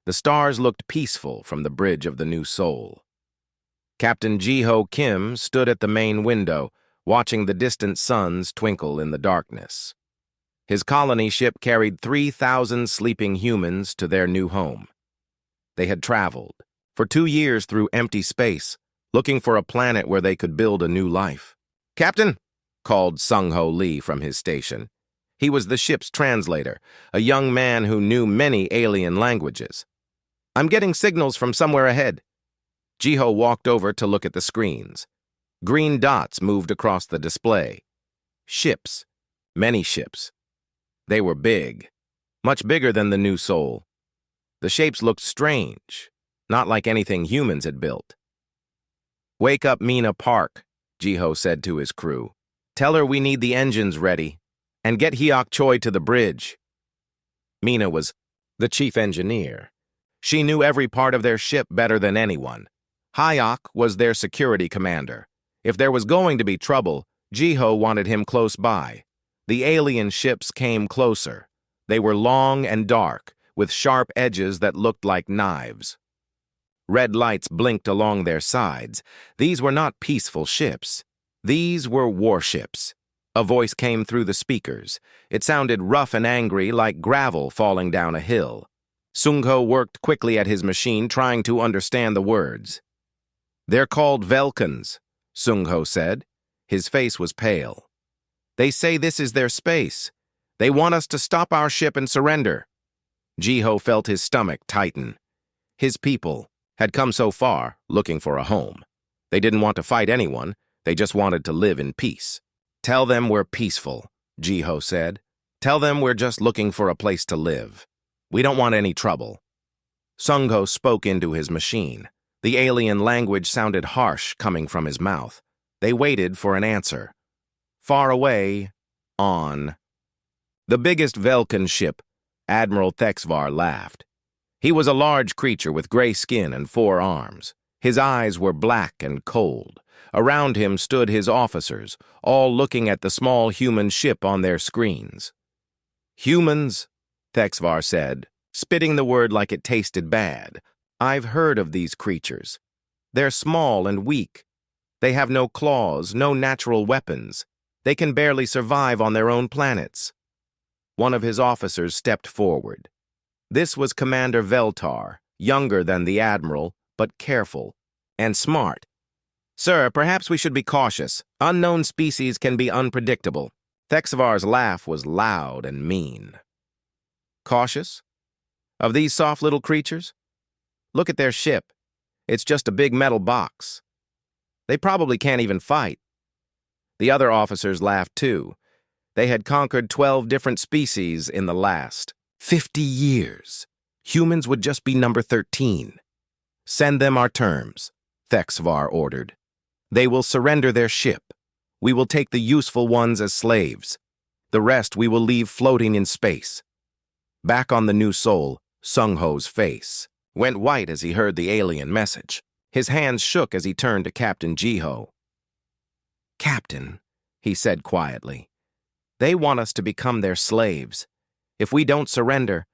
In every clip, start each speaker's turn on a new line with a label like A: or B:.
A: The stars looked peaceful from the bridge of the New Soul. Captain Ji-ho Kim stood at the main window, watching the distant suns twinkle in the darkness. His colony ship carried 3,000 sleeping humans to their new home. They had traveled for 2 years through empty space, looking for a planet where they could build a new life. "Captain," called Sung-ho Lee from his station. He was the ship's translator, a young man who knew many alien languages. "I'm getting signals from somewhere ahead." Ji-ho walked over to look at the screens. Green dots moved across the display. Ships. Many ships. They were big. Much bigger than the New Soul. The shapes looked strange, not like anything humans had built. "Wake up Mina Park," Ji-ho said to his crew. "Tell her we need the engines ready, and get Hyok Choi to the bridge." Mina was the chief engineer. She knew every part of their ship better than anyone. Hyok was their security commander. If there was going to be trouble, Ji-ho wanted him close by. The alien ships came closer. They were long and dark, with sharp edges that looked like knives. Red lights blinked along their sides. These were not peaceful ships. These were warships. A voice came through the speakers. It sounded rough and angry, like gravel falling down a hill. Sung-ho worked quickly at his machine, trying to understand the words. "They're called Velkans," Sung-ho said. His face was pale. "They say this is their space. They want us to stop our ship and surrender." Ji-ho felt his stomach tighten. His people had come so far looking for a home. They didn't want to fight anyone. They just wanted to live in peace. "Tell them we're peaceful," Ji-ho said. "Tell them we're just looking for a place to live. We don't want any trouble." Sung-ho spoke into his machine. The alien language sounded harsh coming from his mouth. They waited for an answer. Far away, on. The biggest Velkan ship, Admiral Thexvar, laughed. He was a large creature with gray skin and 4 arms. His eyes were black and cold. Around him stood his officers, all looking at the small human ship on their screens. "Humans," Thexvar said, spitting the word like it tasted bad. "I've heard of these creatures. They're small and weak. They have no claws, no natural weapons. They can barely survive on their own planets." One of his officers stepped forward. This was Commander Veltar, younger than the Admiral, but careful and smart. "Sir, perhaps we should be cautious. Unknown species can be unpredictable." Thexvar's laugh was loud and mean. "Cautious? Of these soft little creatures? Look at their ship. It's just a big metal box. They probably can't even fight." The other officers laughed too. They had conquered 12 different species in the last 50 years. Humans would just be number 13. "Send them our terms," Thexvar ordered. "They will surrender their ship. We will take the useful ones as slaves. The rest we will leave floating in space." Back on the New Soul, Sung-ho's face went white as he heard the alien message. His hands shook as he turned to Captain Ji-ho. "Captain," he said quietly, "they want us to become their slaves. If we don't surrender,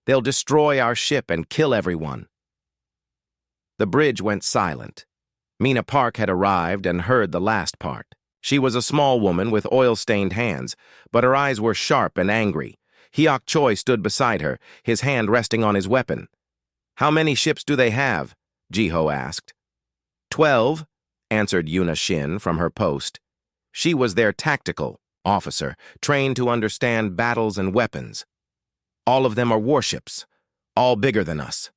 A: they'll destroy our ship and kill everyone." The bridge went silent. Mina Park had arrived and heard the last part. She was a small woman with oil-stained hands, but her eyes were sharp and angry. Hyok Choi stood beside her, his hand resting on his weapon. "How many ships do they have?" Ji-ho asked. 12, answered Yuna Shin from her post. She was their tactical officer, trained to understand battles and weapons. "All of them are warships, all bigger than us."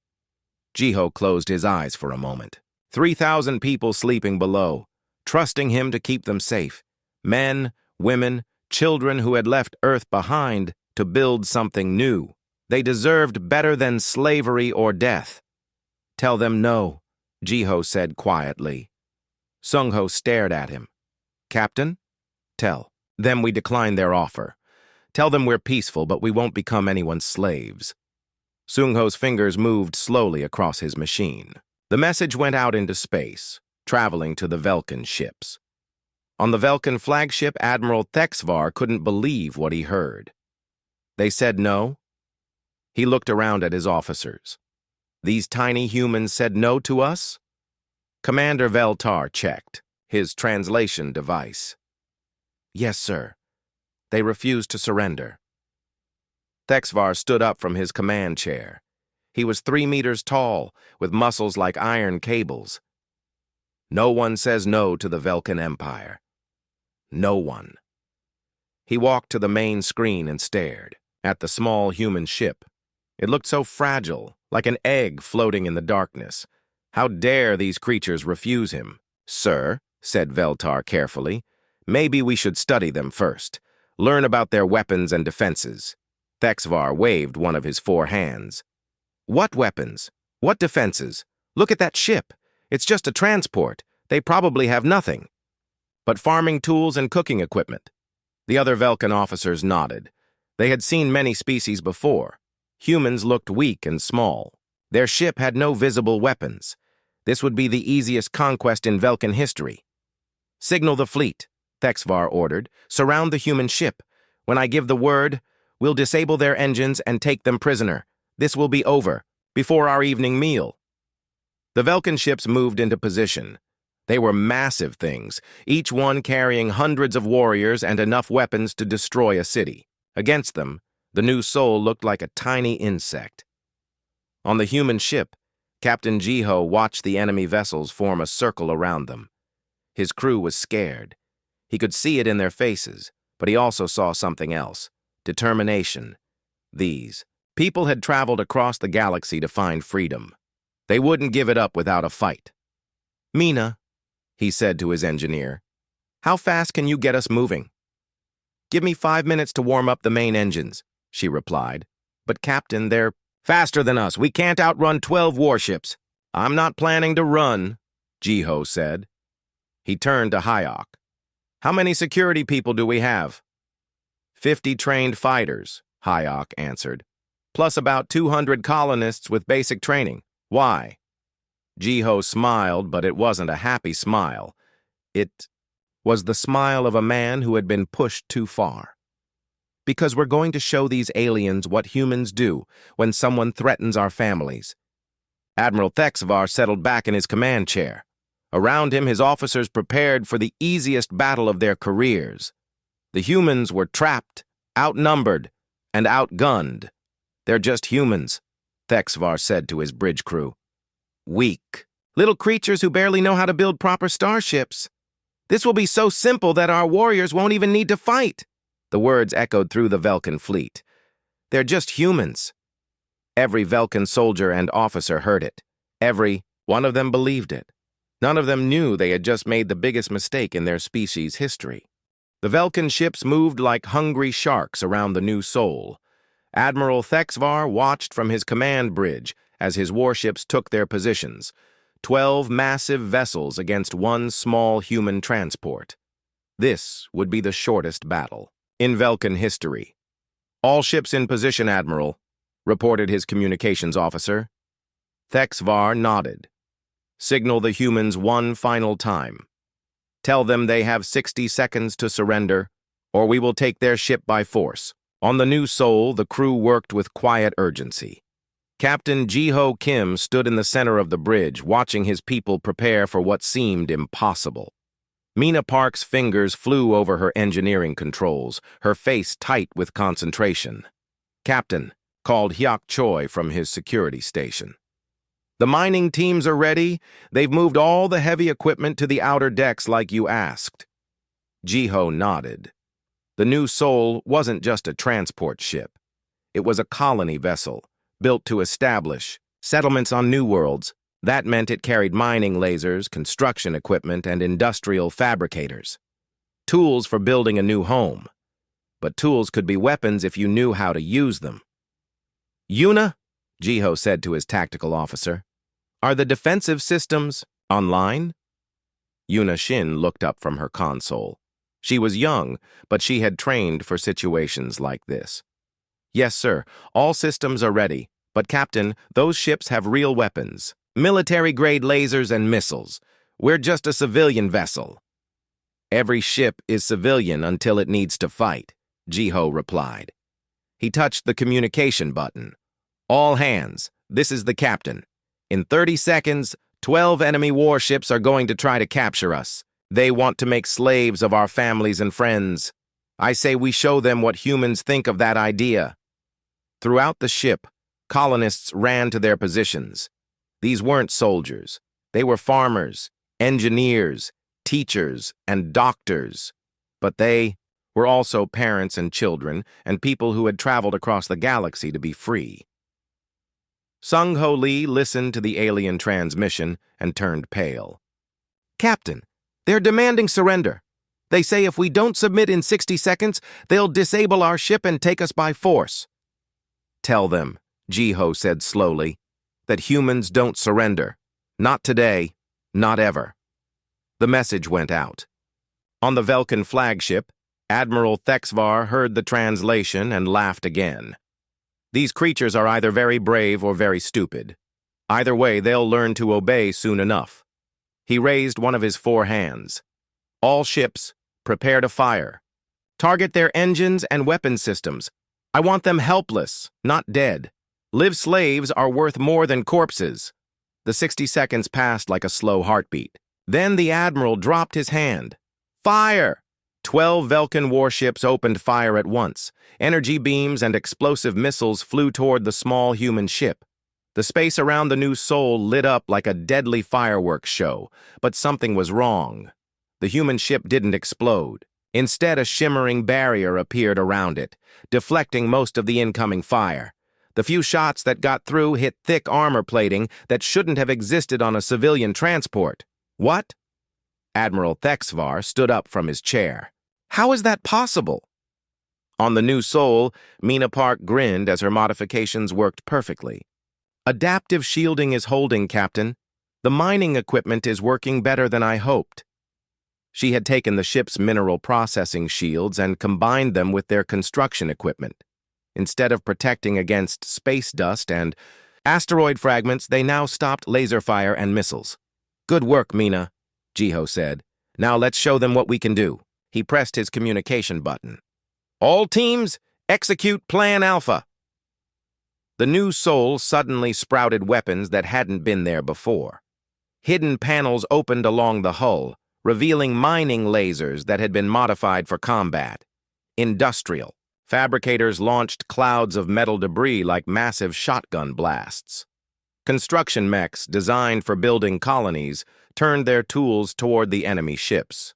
A: Ji-ho closed his eyes for a moment. 3,000 people sleeping below, trusting him to keep them safe. Men, women, children who had left Earth behind to build something new. They deserved better than slavery or death. "Tell them no," Ji-ho said quietly. Sung-ho stared at him. "Captain?" "Tell them we decline their offer. Tell them we're peaceful, but we won't become anyone's slaves." Sung-ho's fingers moved slowly across his machine. The message went out into space, traveling to the Velkan ships. On the Velkan flagship, Admiral Thexvar couldn't believe what he heard. They said no. He looked around at his officers. These tiny humans said no to us? Commander Veltar checked, his translation device. Yes, sir. They refused to surrender. Thexvar stood up from his command chair. He was 3 meters tall, with muscles like iron cables. No one says no to the Velkan Empire. No one. He walked to the main screen and stared at the small human ship. It looked so fragile, like an egg floating in the darkness. How dare these creatures refuse him? Sir, said Veltar carefully, maybe we should study them first. Learn about their weapons and defenses. Thexvar waved one of his 4 hands. What weapons? What defenses? Look at that ship. It's just a transport. They probably have nothing but farming tools and cooking equipment. The other Velkan officers nodded. They had seen many species before. Humans looked weak and small. Their ship had no visible weapons. This would be the easiest conquest in Velkan history. Signal the fleet, Thexvar ordered. Surround the human ship. When I give the word, we'll disable their engines and take them prisoner. This will be over, before our evening meal. The Velkan ships moved into position. They were massive things, each one carrying hundreds of warriors and enough weapons to destroy a city. Against them, the new soul looked like a tiny insect. On the human ship, Captain Jiho watched the enemy vessels form a circle around them. His crew was scared. He could see it in their faces, but he also saw something else: determination. These people had traveled across the galaxy to find freedom. They wouldn't give it up without a fight. Mina, he said to his engineer, how fast can you get us moving? Give me 5 minutes to warm up the main engines, she replied. But Captain, they're faster than us. We can't outrun 12 warships. I'm not planning to run, Jiho said. He turned to Hayok. How many security people do we have? 50 trained fighters, Hayok answered, plus about 200 colonists with basic training. Why? Jiho smiled, but it wasn't a happy smile. It was the smile of a man who had been pushed too far. Because we're going to show these aliens what humans do when someone threatens our families. Admiral Thexvar settled back in his command chair. Around him, his officers prepared for the easiest battle of their careers. The humans were trapped, outnumbered, and outgunned. They're just humans, Thexvar said to his bridge crew. Weak. Little creatures who barely know how to build proper starships. This will be so simple that our warriors won't even need to fight. The words echoed through the Velkan fleet. They're just humans. Every Velkan soldier and officer heard it. Every one of them believed it. None of them knew they had just made the biggest mistake in their species' history. The Velkan ships moved like hungry sharks around the new soul. Admiral Thexvar watched from his command bridge as his warships took their positions. 12 massive vessels against one small human transport. This would be the shortest battle in Velkan history. All ships in position, Admiral, reported his communications officer. Thexvar nodded. Signal the humans one final time. Tell them they have 60 seconds to surrender, or we will take their ship by force. On the new Soul, the crew worked with quiet urgency. Captain Jiho Kim stood in the center of the bridge, watching his people prepare for what seemed impossible. Mina Park's fingers flew over her engineering controls, her face tight with concentration. Captain, called Hyuk Choi from his security station. The mining teams are ready. They've moved all the heavy equipment to the outer decks like you asked. Jiho nodded. The new Soul wasn't just a transport ship. It was a colony vessel, built to establish settlements on new worlds. That meant it carried mining lasers, construction equipment, and industrial fabricators. Tools for building a new home. But tools could be weapons if you knew how to use them. Yuna, Jiho said to his tactical officer, are the defensive systems online? Yuna Shin looked up from her console. She was young, but she had trained for situations like this. Yes, sir. All systems are ready. But, Captain, those ships have real weapons. Military-grade lasers and missiles. We're just a civilian vessel. Every ship is civilian until it needs to fight, Jiho replied. He touched the communication button. All hands. This is the captain. In 30 seconds, 12 enemy warships are going to try to capture us. They want to make slaves of our families and friends. I say we show them what humans think of that idea." Throughout the ship, colonists ran to their positions. These weren't soldiers. They were farmers, engineers, teachers, and doctors. But they were also parents and children and people who had traveled across the galaxy to be free. Sung-Ho Lee listened to the alien transmission and turned pale. "Captain, they're demanding surrender. They say if we don't submit in 60 seconds, they'll disable our ship and take us by force." "Tell them," Ji-Ho said slowly, "that humans don't surrender. Not today, not ever." The message went out. On the Velkan flagship, Admiral Thexvar heard the translation and laughed again. "These creatures are either very brave or very stupid. Either way, they'll learn to obey soon enough." He raised one of his 4 hands. "All ships, prepare to fire. Target their engines and weapon systems. I want them helpless, not dead. Live slaves are worth more than corpses." The 60 seconds passed like a slow heartbeat. Then the Admiral dropped his hand. "Fire!" 12 Velkan warships opened fire at once. Energy beams and explosive missiles flew toward the small human ship. The space around the new Sol lit up like a deadly fireworks show, but something was wrong. The human ship didn't explode. Instead, a shimmering barrier appeared around it, deflecting most of the incoming fire. The few shots that got through hit thick armor plating that shouldn't have existed on a civilian transport. "What?" Admiral Thexvar stood up from his chair. "How is that possible?" On the new Sol, Mina Park grinned as her modifications worked perfectly. "Adaptive shielding is holding, Captain. The mining equipment is working better than I hoped." She had taken the ship's mineral processing shields and combined them with their construction equipment. Instead of protecting against space dust and asteroid fragments, they now stopped laser fire and missiles. "Good work, Mina," Ji-Ho said. "Now let's show them what we can do." He pressed his communication button. "All teams, execute Plan Alpha." The new Sol suddenly sprouted weapons that hadn't been there before. Hidden panels opened along the hull, revealing mining lasers that had been modified for combat. Industrial. Fabricators launched clouds of metal debris like massive shotgun blasts. Construction mechs designed for building colonies turned their tools toward the enemy ships.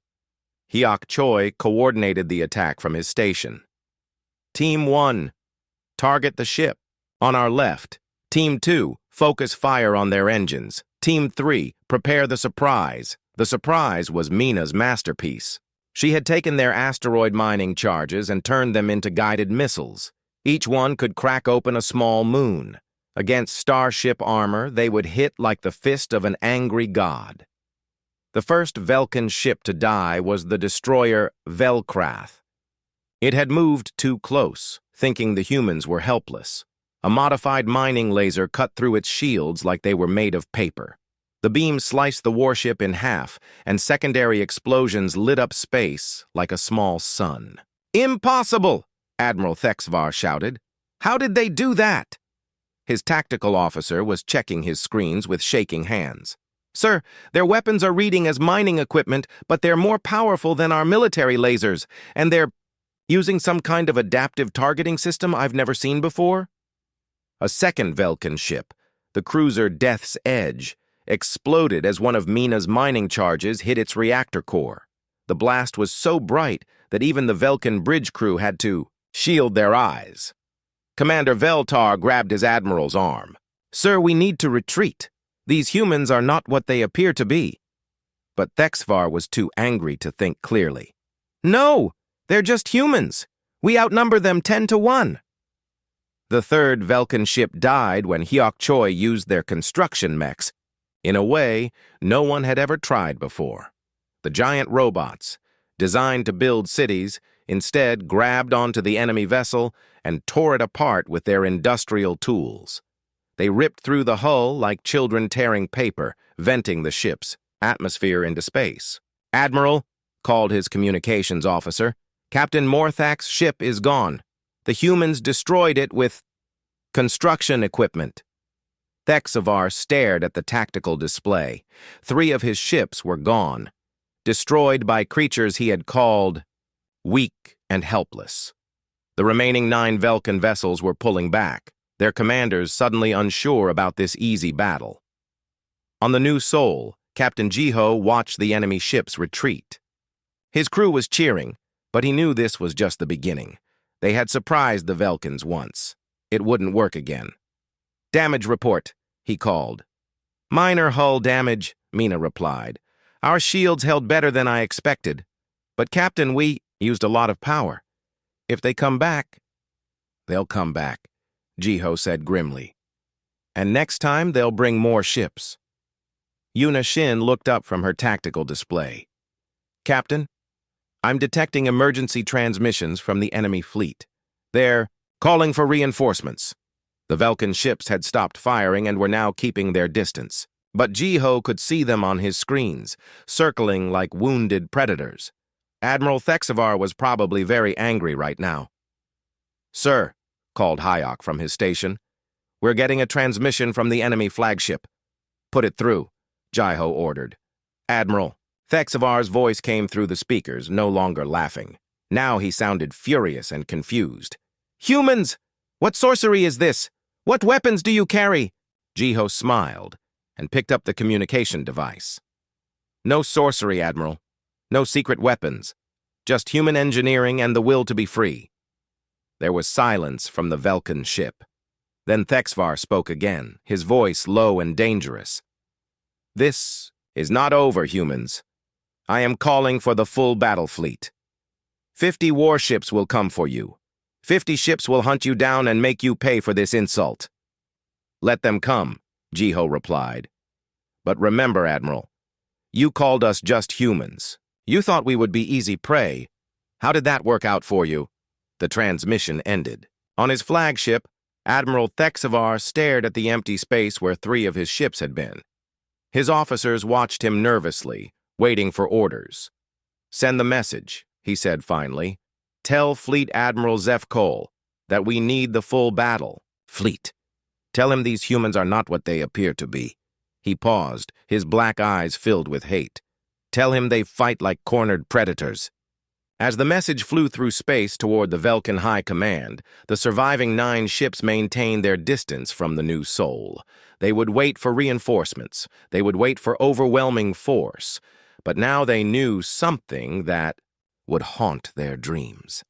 A: Hyok Choi coordinated the attack from his station. "Team 1, target the ship. On our left. Team 2, focus fire on their engines. Team 3, prepare the surprise." The surprise was Mina's masterpiece. She had taken their asteroid mining charges and turned them into guided missiles. Each one could crack open a small moon. Against starship armor, they would hit like the fist of an angry god. The first Velkan ship to die was the destroyer Velkrath. It had moved too close, thinking the humans were helpless. A modified mining laser cut through its shields like they were made of paper. The beam sliced the warship in half, and secondary explosions lit up space like a small sun. "Impossible!" Admiral Thexvar shouted. "How did they do that?" His tactical officer was checking his screens with shaking hands. "Sir, their weapons are reading as mining equipment, but they're more powerful than our military lasers, and they're using some kind of adaptive targeting system I've never seen before." A second Velkan ship, the cruiser Death's Edge, exploded as one of Mina's mining charges hit its reactor core. The blast was so bright that even the Velkan bridge crew had to shield their eyes. Commander Veltar grabbed his admiral's arm. "Sir, we need to retreat. These humans are not what they appear to be." But Thexvar was too angry to think clearly. "No, they're just humans. We outnumber them 10-1. The third Velkan ship died when Hyok Choi used their construction mechs, in a way no one had ever tried before. The giant robots, designed to build cities, instead grabbed onto the enemy vessel and tore it apart with their industrial tools. They ripped through the hull like children tearing paper, venting the ship's atmosphere into space. "Admiral," called his communications officer, "Captain Morthak's ship is gone. The humans destroyed it with construction equipment." Thexavar stared at the tactical display. 3 of his ships were gone, destroyed by creatures he had called weak and helpless. The remaining 9 Velkan vessels were pulling back, their commanders suddenly unsure about this easy battle. On the New Sol, Captain Jiho watched the enemy ships retreat. His crew was cheering, but he knew this was just the beginning. They had surprised the Velkans once. It wouldn't work again. "Damage report," he called. "Minor hull damage," Mina replied. "Our shields held better than I expected. But, Captain, we used a lot of power. If they come back..." "They'll come back," Jiho said grimly. "And next time they'll bring more ships." Yuna Shin looked up from her tactical display. "Captain, I'm detecting emergency transmissions from the enemy fleet. They're calling for reinforcements." The Velkan ships had stopped firing and were now keeping their distance, but Jiho could see them on his screens, circling like wounded predators. Admiral Thexavar was probably very angry right now. "Sir," called Hayok from his station, "we're getting a transmission from the enemy flagship." "Put it through," Jiho ordered. "Admiral." Thexavar's voice came through the speakers, no longer laughing. Now he sounded furious and confused. "Humans! What sorcery is this? What weapons do you carry?" Jiho smiled and picked up the communication device. "No sorcery, Admiral. No secret weapons. Just human engineering and the will to be free." There was silence from the Velkan ship. Then Thexavar spoke again, his voice low and dangerous. "This is not over, humans. I am calling for the full battle fleet. 50 warships will come for you. 50 ships will hunt you down and make you pay for this insult." "Let them come," Jiho replied. "But remember, Admiral, you called us just humans. You thought we would be easy prey. How did that work out for you?" The transmission ended. On his flagship, Admiral Thexavar stared at the empty space where 3 of his ships had been. His officers watched him nervously, waiting for orders. "Send the message," he said finally. "Tell Fleet Admiral Zefkol that we need the full battle." "Fleet. Tell him these humans are not what they appear to be." He paused, his black eyes filled with hate. "Tell him they fight like cornered predators." As the message flew through space toward the Velkan High Command, the surviving 9 ships maintained their distance from the New Sol. They would wait for reinforcements. They would wait for overwhelming force. But now they knew something that would haunt their dreams.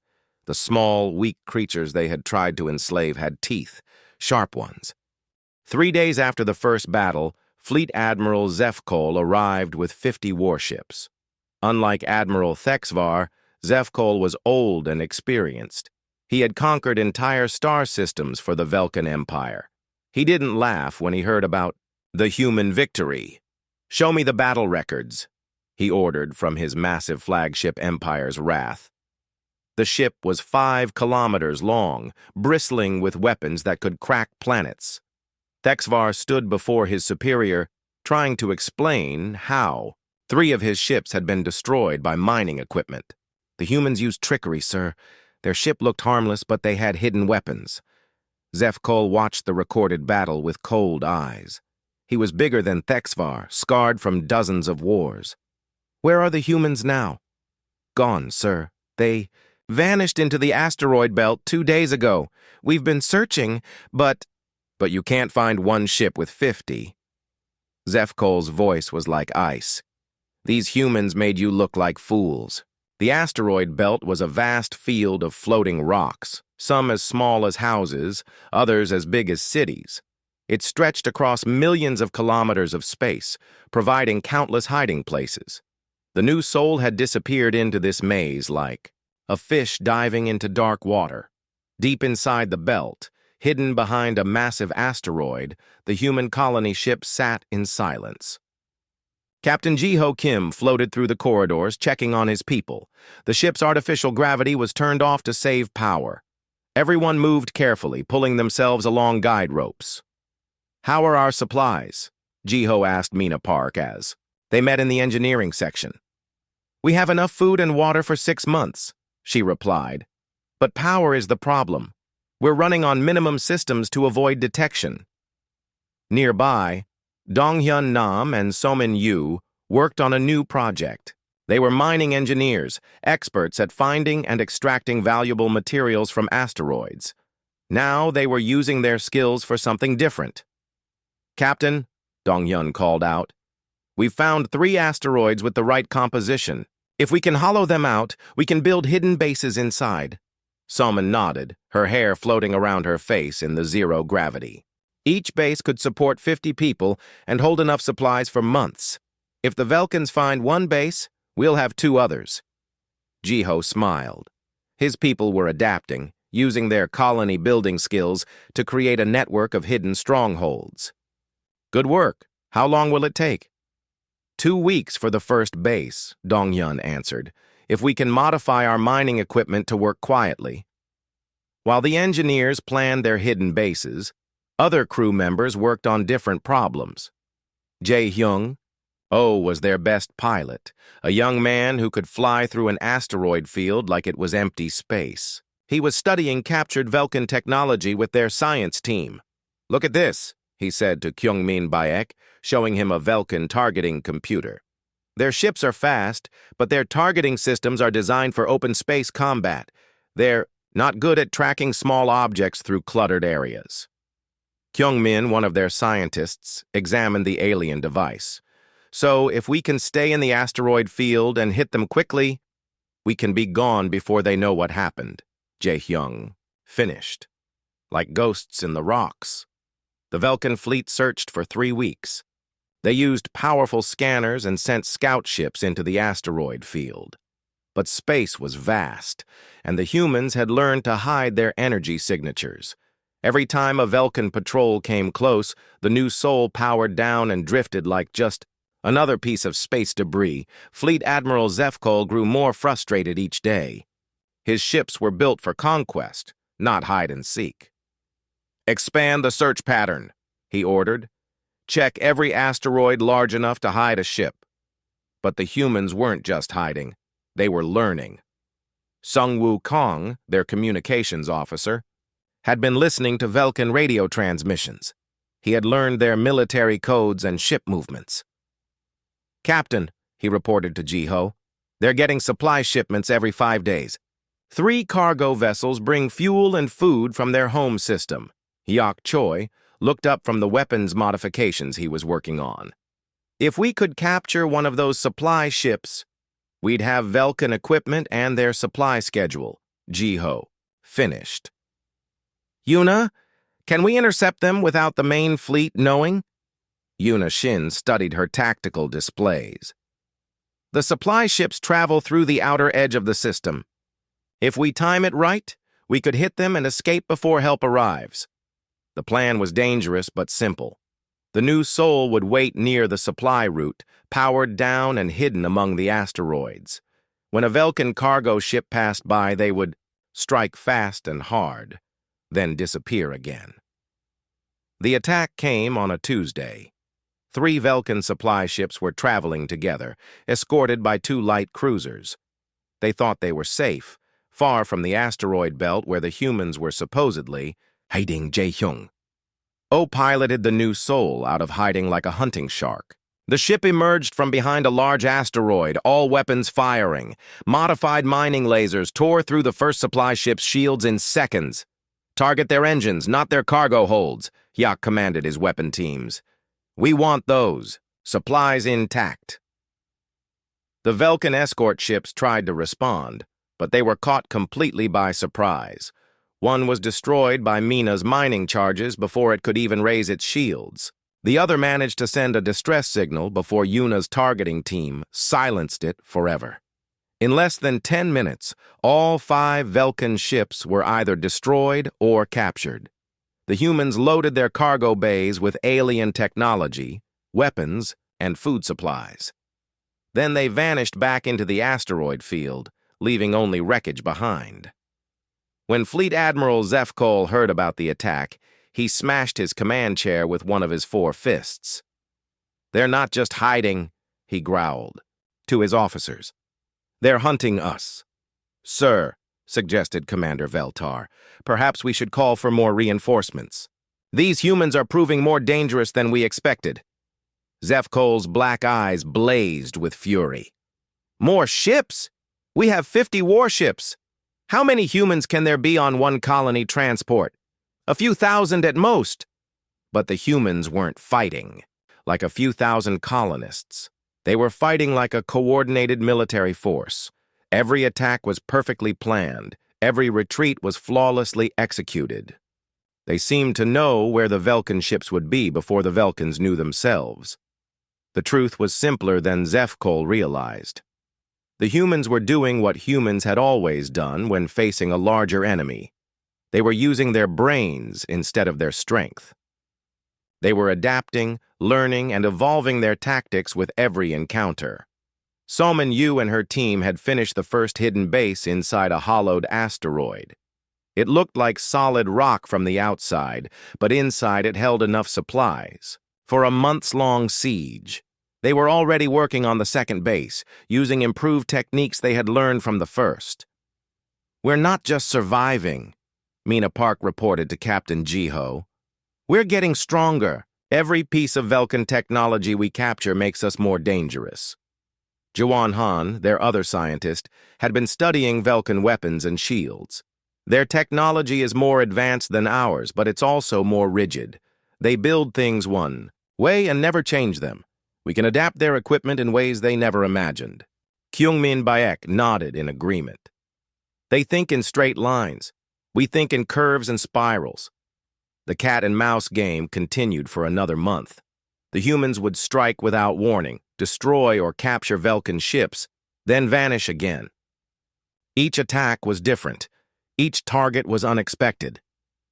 A: The small, weak creatures they had tried to enslave had teeth, sharp ones. 3 days after the first battle, Fleet Admiral Zefkol arrived with 50 warships. Unlike Admiral Thexavar, Zefkol was old and experienced. He had conquered entire star systems for the Velkan Empire. He didn't laugh when he heard about the human victory. "Show me the battle records," he ordered from his massive flagship Empire's Wrath. The ship was 5 kilometers long, bristling with weapons that could crack planets. Thexavar stood before his superior, trying to explain how 3 of his ships had been destroyed by mining equipment. "The humans used trickery, sir. Their ship looked harmless, but they had hidden weapons." Zefkol watched the recorded battle with cold eyes. He was bigger than Thexavar, scarred from dozens of wars. "Where are the humans now?" "Gone, sir. They vanished into the asteroid belt 2 days ago. We've been searching, but you can't find one ship with 50. Zefkol's voice was like ice. "These humans made you look like fools." The asteroid belt was a vast field of floating rocks, some as small as houses, others as big as cities. It stretched across millions of kilometers of space, providing countless hiding places. The New Sol had disappeared into this maze like a fish diving into dark water. Deep inside the belt, hidden behind a massive asteroid, the human colony ship sat in silence. Captain Jiho Kim floated through the corridors, checking on his people. The ship's artificial gravity was turned off to save power. Everyone moved carefully, pulling themselves along guide ropes. "How are our supplies?" Jiho asked Mina Park as they met in the engineering section. "We have enough food and water for 6 months," she replied. "But power is the problem. We're running on minimum systems to avoid detection." Nearby, Donghyun Nam and Somin Yu worked on a new project. They were mining engineers, experts at finding and extracting valuable materials from asteroids. Now they were using their skills for something different. "Captain," Donghyun called out, "we've found 3 asteroids with the right composition. If we can hollow them out, we can build hidden bases inside." Somin nodded, her hair floating around her face in the zero gravity. "Each base could support 50 people and hold enough supplies for months. If the Velkans find one base, we'll have 2 others." Jiho smiled. His people were adapting, using their colony building skills to create a network of hidden strongholds. "Good work. How long will it take?" 2 weeks for the first base," Donghyun answered, "if we can modify our mining equipment to work quietly." While the engineers planned their hidden bases, other crew members worked on different problems. Jae-hyung was their best pilot, a young man who could fly through an asteroid field like it was empty space. He was studying captured Velkan technology with their science team. "Look at this," he said to Kyungmin Baek, showing him a Velkan targeting computer. "Their ships are fast, but their targeting systems are designed for open space combat. They're not good at tracking small objects through cluttered areas." Kyungmin, one of their scientists, examined the alien device. "So if we can stay in the asteroid field and hit them quickly, we can be gone before they know what happened," Jae-hyung finished. "Like ghosts in the rocks." The Velkan fleet searched for 3 weeks. They used powerful scanners and sent scout ships into the asteroid field. But space was vast, and the humans had learned to hide their energy signatures. Every time a Velkan patrol came close, the new soul powered down and drifted like just another piece of space debris. Fleet Admiral Zefkol grew more frustrated each day. His ships were built for conquest, not hide and seek. "Expand the search pattern," he ordered. "Check every asteroid large enough to hide a ship." But the humans weren't just hiding, they were learning. Sung-woo Kong, their communications officer, had been listening to Velkan radio transmissions. He had learned their military codes and ship movements. "Captain," he reported to Jiho, "they're getting supply shipments every 5 days. 3 cargo vessels bring fuel and food from their home system." Yak Choi looked up from the weapons modifications he was working on. "If we could capture one of those supply ships, we'd have Velkan equipment and their supply schedule," Jiho finished. "Yuna, can we intercept them without the main fleet knowing?" Yuna Shin studied her tactical displays. "The supply ships travel through the outer edge of the system. If we time it right, we could hit them and escape before help arrives." The plan was dangerous but simple. The new soul would wait near the supply route, powered down and hidden among the asteroids. When a Velkan cargo ship passed by, they would strike fast and hard, then disappear again. The attack came on a Tuesday. 3 Velkan supply ships were traveling together, escorted by 2 light cruisers. They thought they were safe, far from the asteroid belt where the humans were supposedly hiding. Jae-hyung piloted the new soul out of hiding like a hunting shark. The ship emerged from behind a large asteroid, all weapons firing. Modified mining lasers tore through the first supply ship's shields in seconds. "Target their engines, not their cargo holds," Yak commanded his weapon teams. "We want those. Supplies intact." The Velkan escort ships tried to respond, but they were caught completely by surprise. One was destroyed by Mina's mining charges before it could even raise its shields. The other managed to send a distress signal before Yuna's targeting team silenced it forever. In less than 10 minutes, all 5 Velkan ships were either destroyed or captured. The humans loaded their cargo bays with alien technology, weapons, and food supplies. Then they vanished back into the asteroid field, leaving only wreckage behind. When Fleet Admiral Zefkol heard about the attack, he smashed his command chair with one of his 4 fists. "They're not just hiding," he growled to his officers. "They're hunting us." "Sir," suggested Commander Veltar, "perhaps we should call for more reinforcements." These humans are proving more dangerous than we expected. Zefkol's black eyes blazed with fury. More ships? We have 50 warships. How many humans can there be on one colony transport? A few thousand at most. But the humans weren't fighting like a few thousand colonists. They were fighting like a coordinated military force. Every attack was perfectly planned. Every retreat was flawlessly executed. They seemed to know where the Velkan ships would be before the Velkans knew themselves. The truth was simpler than Zefkol realized. The humans were doing what humans had always done when facing a larger enemy. They were using their brains instead of their strength. They were adapting, learning, and evolving their tactics with every encounter. Soman Yu and her team had finished the first hidden base inside a hollowed asteroid. It looked like solid rock from the outside, but inside it held enough supplies for a months-long siege. They were already working on the second base, using improved techniques they had learned from the first. "We're not just surviving," Mina Park reported to Captain Jiho. "We're getting stronger. Every piece of Velkan technology we capture makes us more dangerous." Jiwan Han, their other scientist, had been studying Velkan weapons and shields. Their technology is more advanced than ours, but it's also more rigid. They build things one way and never change them. We can adapt their equipment in ways they never imagined. Kyungmin Baek nodded in agreement. They think in straight lines. We think in curves and spirals. The cat and mouse game continued for another month. The humans would strike without warning, destroy or capture Velkan ships, then vanish again. Each attack was different. Each target was unexpected.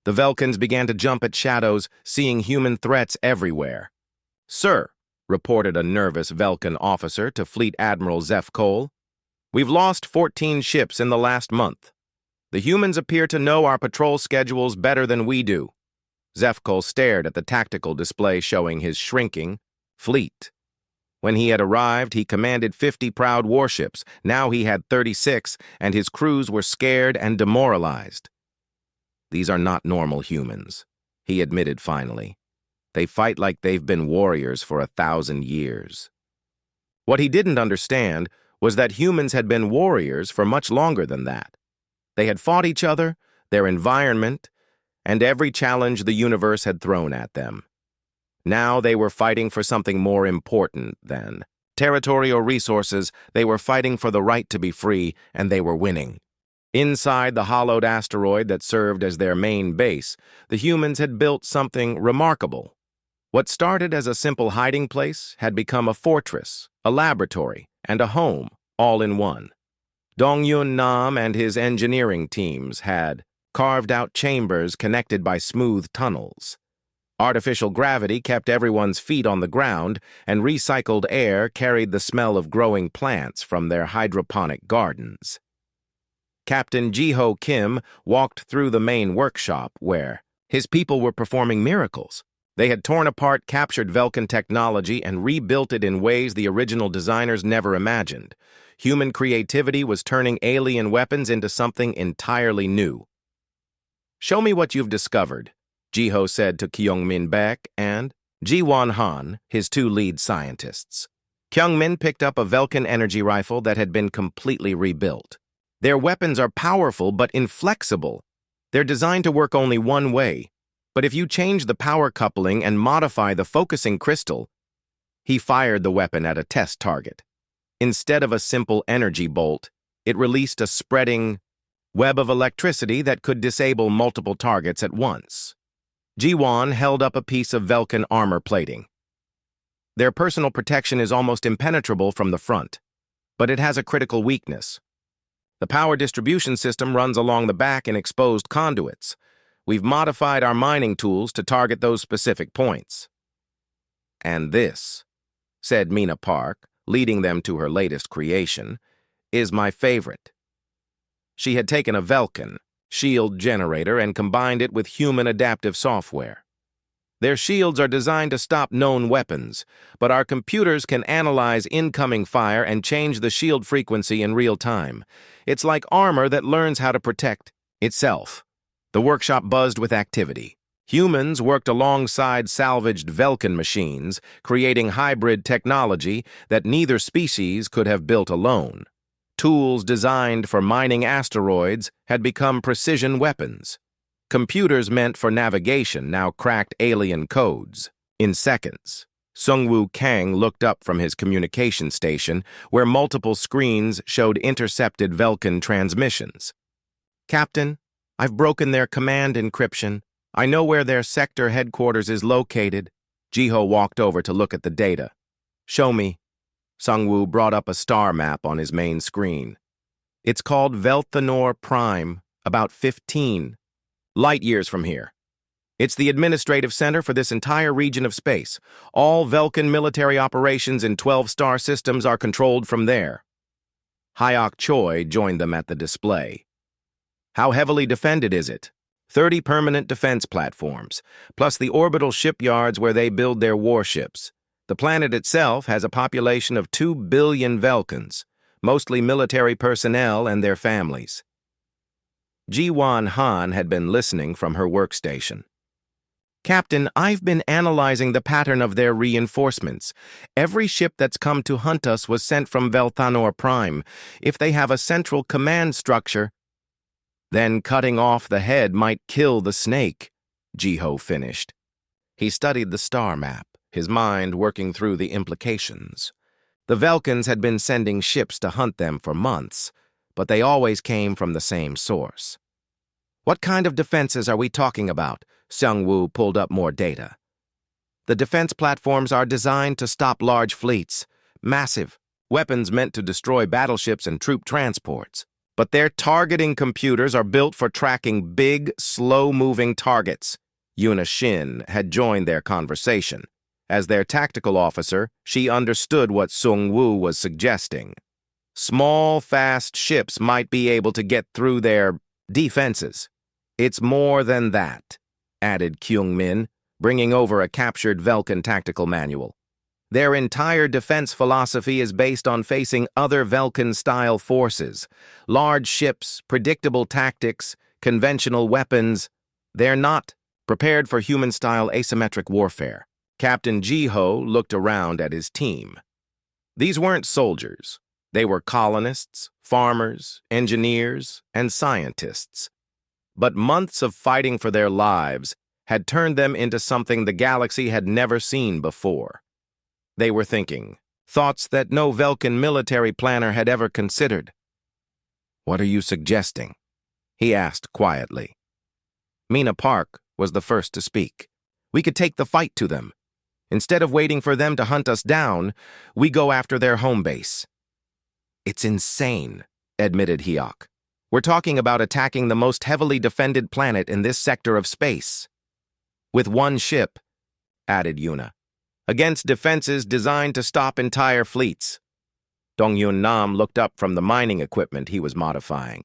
A: The Velkans began to jump at shadows, seeing human threats everywhere. "Sir," reported a nervous Velkan officer to Fleet Admiral Zefkol, "we've lost 14 ships in the last month. The humans appear to know our patrol schedules better than we do." Zefkol stared at the tactical display showing his shrinking fleet. When he had arrived, he commanded 50 proud warships. Now he had 36, and his crews were scared and demoralized. "These are not normal humans," he admitted finally. "They fight like they've been warriors for 1,000 years." What he didn't understand was that humans had been warriors for much longer than that. They had fought each other, their environment, and every challenge the universe had thrown at them. Now they were fighting for something more important than territory or resources. They were fighting for the right to be free, and they were winning. Inside the hollowed asteroid that served as their main base, the humans had built something remarkable. What started as a simple hiding place had become a fortress, a laboratory, and a home, all in one. Dongyun Nam and his engineering teams had carved out chambers connected by smooth tunnels. Artificial gravity kept everyone's feet on the ground, and recycled air carried the smell of growing plants from their hydroponic gardens. Captain Jiho Kim walked through the main workshop where his people were performing miracles. They had torn apart captured Velkan technology and rebuilt it in ways the original designers never imagined. Human creativity was turning alien weapons into something entirely new. "Show me what you've discovered," Jiho said to Kyungmin Baek and Jiwan Han, his two lead scientists. Kyungmin picked up a Velkan energy rifle that had been completely rebuilt. "Their weapons are powerful but inflexible. They're designed to work only one way. But if you change the power coupling and modify the focusing crystal..." He fired the weapon at a test target. Instead of a simple energy bolt, it released a spreading web of electricity that could disable multiple targets at once. Jiwan held up a piece of Velkan armor plating. "Their personal protection is almost impenetrable from the front, but it has a critical weakness. The power distribution system runs along the back in exposed conduits. We've modified our mining tools to target those specific points." "And this," said Mina Park, leading them to her latest creation, "is my favorite." She had taken a Velkan shield generator and combined it with human adaptive software. "Their shields are designed to stop known weapons, but our computers can analyze incoming fire and change the shield frequency in real time. It's like armor that learns how to protect itself." The workshop buzzed with activity. Humans worked alongside salvaged Velkin machines, creating hybrid technology that neither species could have built alone. Tools designed for mining asteroids had become precision weapons. Computers meant for navigation now cracked alien codes in seconds. Sungwoo Kang looked up from his communication station, where multiple screens showed intercepted Velkin transmissions. "Captain, I've broken their command encryption. I know where their sector headquarters is located." Jiho walked over to look at the data. "Show me." Sungwoo brought up a star map on his main screen. "It's called Velthanor Prime, about 15 light years from here. It's the administrative center for this entire region of space. All Velkin military operations in 12-star systems are controlled from there." Hyok Choi joined them at the display. "How heavily defended is it?" 30 permanent defense platforms, plus the orbital shipyards where they build their warships. The planet itself has a population of 2 billion Velkins, mostly military personnel and their families. Ji-Wan Han had been listening from her workstation. "Captain, I've been analyzing the pattern of their reinforcements. Every ship that's come to hunt us was sent from Velthanor Prime. If they have a central command structure, then cutting off the head might kill the snake," Jiho finished. He studied the star map, his mind working through the implications. The Velkins had been sending ships to hunt them for months, but they always came from the same source. "What kind of defenses are we talking about?" Seung-woo pulled up more data. "The defense platforms are designed to stop large fleets, massive weapons meant to destroy battleships and troop transports. But their targeting computers are built for tracking big, slow-moving targets." Yuna Shin had joined their conversation. As their tactical officer, she understood what Sung-woo was suggesting. Small, fast ships might be able to get through their defenses. "It's more than that," added Kyung-min, bringing over a captured Velkin tactical manual. "Their entire defense philosophy is based on facing other Velkin-style forces. Large ships, predictable tactics, conventional weapons. They're not prepared for human-style asymmetric warfare." Captain Jiho looked around at his team. These weren't soldiers. They were colonists, farmers, engineers, and scientists. But months of fighting for their lives had turned them into something the galaxy had never seen before. They were thinking, thoughts that no Velkin military planner had ever considered. "What are you suggesting?" he asked quietly. Mina Park was the first to speak. "We could take the fight to them. Instead of waiting for them to hunt us down, we go after their home base." "It's insane," admitted Hyok. "We're talking about attacking the most heavily defended planet in this sector of space. With one ship," added Yuna, "against defenses designed to stop entire fleets." Dong-Yun Nam looked up from the mining equipment he was modifying.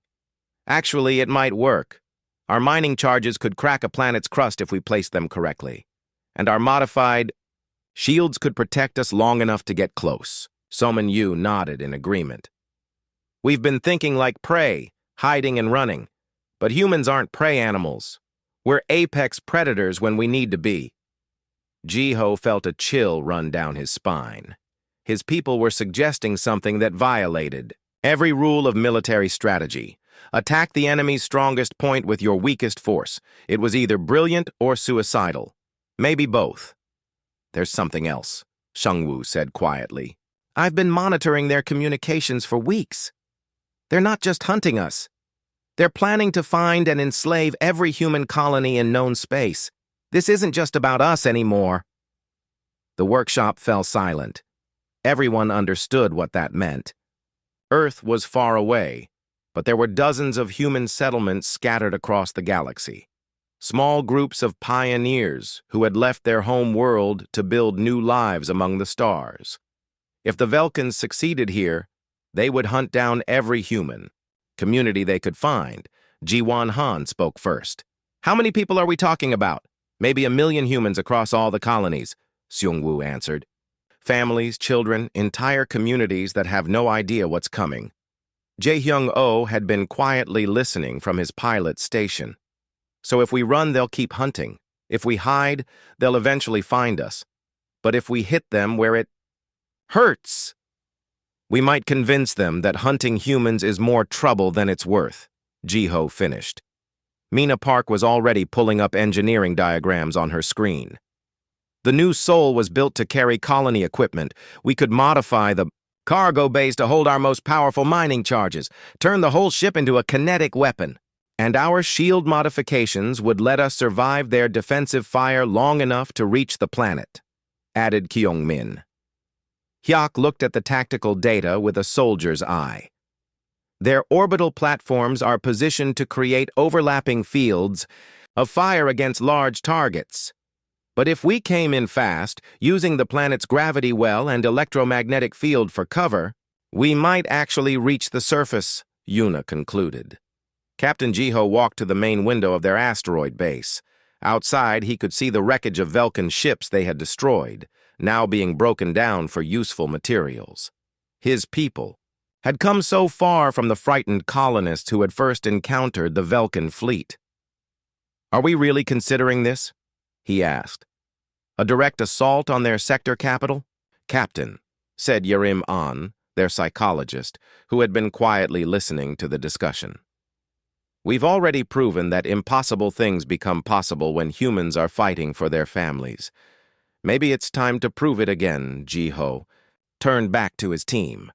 A: "Actually, it might work. Our mining charges could crack a planet's crust if we placed them correctly. And our modified shields could protect us long enough to get close." Soman Yu nodded in agreement. "We've been thinking like prey, hiding and running. But humans aren't prey animals. We're apex predators when we need to be." Jiho felt a chill run down his spine. His people were suggesting something that violated every rule of military strategy. Attack the enemy's strongest point with your weakest force. It was either brilliant or suicidal. Maybe both. "There's something else," Sungwoo said quietly. "I've been monitoring their communications for weeks. They're not just hunting us. They're planning to find and enslave every human colony in known space. This isn't just about us anymore." The workshop fell silent. Everyone understood what that meant. Earth was far away, but there were dozens of human settlements scattered across the galaxy. Small groups of pioneers who had left their home world to build new lives among the stars. If the Velkins succeeded here, they would hunt down every human community they could find. Ji-Wan Han spoke first. "How many people are we talking about?" "Maybe 1 million humans across all the colonies," Seung-woo answered. "Families, children, entire communities that have no idea what's coming." Jae-Hyung-oh had been quietly listening from his pilot station. "So if we run, they'll keep hunting. If we hide, they'll eventually find us. But if we hit them where it hurts, we might convince them that hunting humans is more trouble than it's worth, Jiho finished. Mina Park was already pulling up engineering diagrams on her screen. The new Soul was built to carry colony equipment. We could modify the cargo bays to hold our most powerful mining charges, turn the whole ship into a kinetic weapon. And our shield modifications would let us survive their defensive fire long enough to reach the planet, added Kyung-min. Hyuk looked at the tactical data with a soldier's eye. Their orbital platforms are positioned to create overlapping fields of fire against large targets. But if we came in fast, using the planet's gravity well and electromagnetic field for cover, we might actually reach the surface, Yuna concluded. Captain Jiho walked to the main window of their asteroid base. Outside, he could see the wreckage of Velkan ships they had destroyed, now being broken down for useful materials. His people had come so far from the frightened colonists who had first encountered the Velkan fleet. "Are we really considering this?" he asked. "A direct assault on their sector capital?" "Captain," said Yerim An, their psychologist, who had been quietly listening to the discussion. "We've already proven that impossible things become possible when humans are fighting for their families. Maybe it's time to prove it again," Jiho turned back to his team.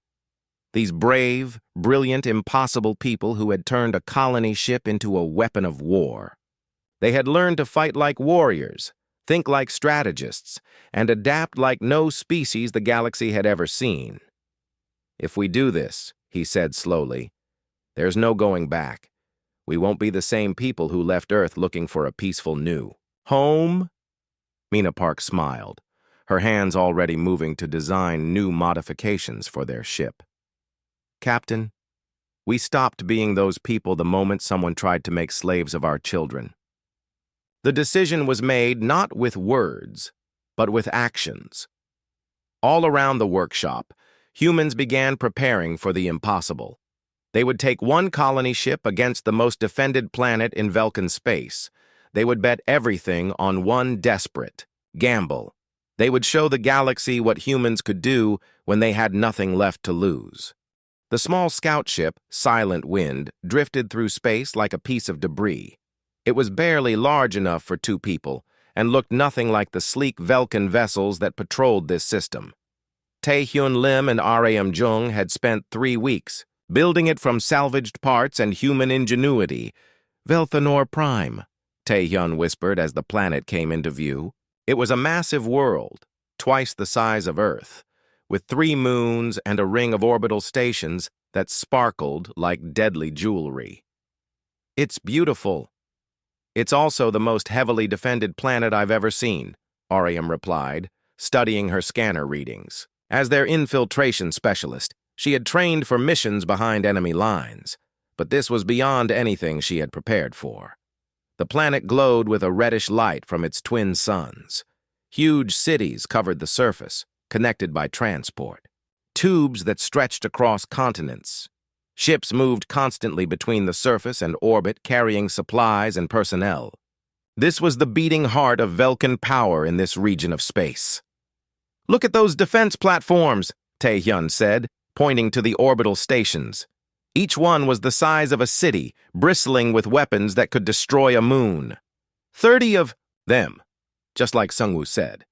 A: These brave, brilliant, impossible people who had turned a colony ship into a weapon of war. They had learned to fight like warriors, think like strategists, and adapt like no species the galaxy had ever seen. "If we do this," he said slowly, "there's no going back. We won't be the same people who left Earth looking for a peaceful new home." Mina Park smiled, her hands already moving to design new modifications for their ship. "Captain, we stopped being those people the moment someone tried to make slaves of our children. The decision was made not with words, but with actions. All around the workshop, humans began preparing for the impossible. They would take one colony ship against the most defended planet in Velkan space. They would bet everything on one desperate gamble. They would show the galaxy what humans could do when they had nothing left to lose. The small scout ship, Silent Wind, drifted through space like a piece of debris. It was barely large enough for two people and looked nothing like the sleek Velkan vessels that patrolled this system. Taehyun Lim and R.A.M. Jung had spent 3 weeks building it from salvaged parts and human ingenuity. "Velthanor Prime," Taehyun whispered as the planet came into view. It was a massive world, twice the size of Earth, with 3 moons and a ring of orbital stations that sparkled like deadly jewelry. "It's beautiful. It's also the most heavily defended planet I've ever seen," Ariam replied, studying her scanner readings. As their infiltration specialist, she had trained for missions behind enemy lines, but this was beyond anything she had prepared for. The planet glowed with a reddish light from its twin suns. Huge cities covered the surface, connected by transport. Tubes that stretched across continents. Ships moved constantly between the surface and orbit, carrying supplies and personnel. This was the beating heart of Velkan power in this region of space. "Look at those defense platforms," Taehyun said, pointing to the orbital stations. Each one was the size of a city, bristling with weapons that could destroy a moon. 30 of them, just like Sungwoo said.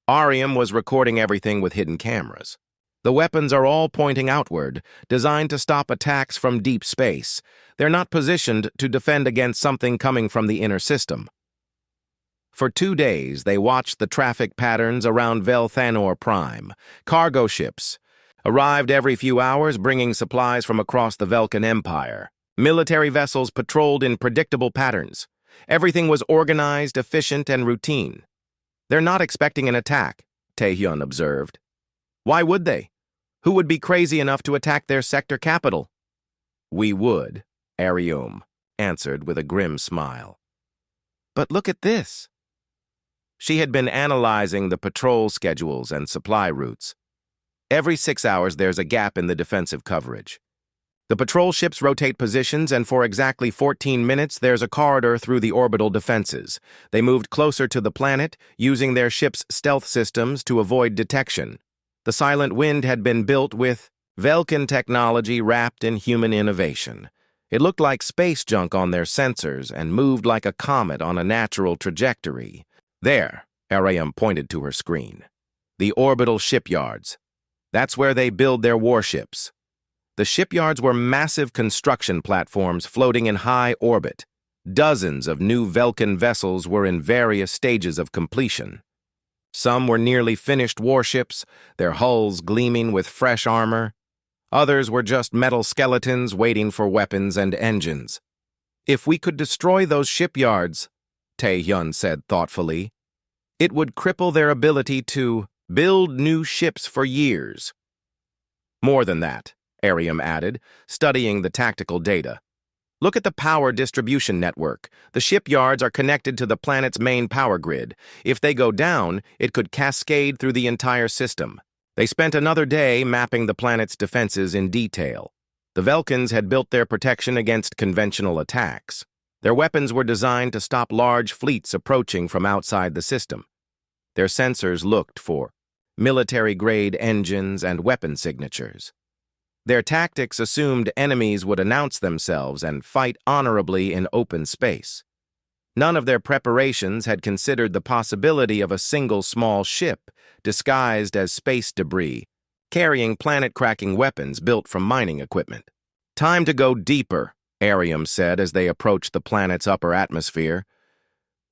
A: Ariam was recording everything with hidden cameras. The weapons are all pointing outward, designed to stop attacks from deep space. They're not positioned to defend against something coming from the inner system. For 2 days, they watched the traffic patterns around Velthanor Prime. Cargo ships arrived every few hours, bringing supplies from across the Velkan Empire. Military vessels patrolled in predictable patterns. Everything was organized, efficient, and routine. "They're not expecting an attack," Taehyun observed. "Why would they? Who would be crazy enough to attack their sector capital?" "We would," Arium answered with a grim smile. "But look at this." She had been analyzing the patrol schedules and supply routes. Every 6 hours, there's a gap in the defensive coverage. The patrol ships rotate positions, and for exactly 14 minutes, there's a corridor through the orbital defenses. They moved closer to the planet, using their ship's stealth systems to avoid detection. The Silent Wind had been built with Velkan technology wrapped in human innovation. It looked like space junk on their sensors and moved like a comet on a natural trajectory. There, Ariam pointed to her screen. The orbital shipyards. That's where they build their warships. The shipyards were massive construction platforms floating in high orbit. Dozens of new Velkan vessels were in various stages of completion. Some were nearly finished warships, their hulls gleaming with fresh armor. Others were just metal skeletons waiting for weapons and engines. If we could destroy those shipyards, Tae-hyun said thoughtfully, it would cripple their ability to build new ships for years. More than that, Ariam added, studying the tactical data. Look at the power distribution network. The shipyards are connected to the planet's main power grid. If they go down, it could cascade through the entire system. They spent another day mapping the planet's defenses in detail. The Velkans had built their protection against conventional attacks. Their weapons were designed to stop large fleets approaching from outside the system. Their sensors looked for military-grade engines and weapon signatures. Their tactics assumed enemies would announce themselves and fight honorably in open space. None of their preparations had considered the possibility of a single small ship disguised as space debris, carrying planet-cracking weapons built from mining equipment. Time to go deeper, Ariam said as they approached the planet's upper atmosphere.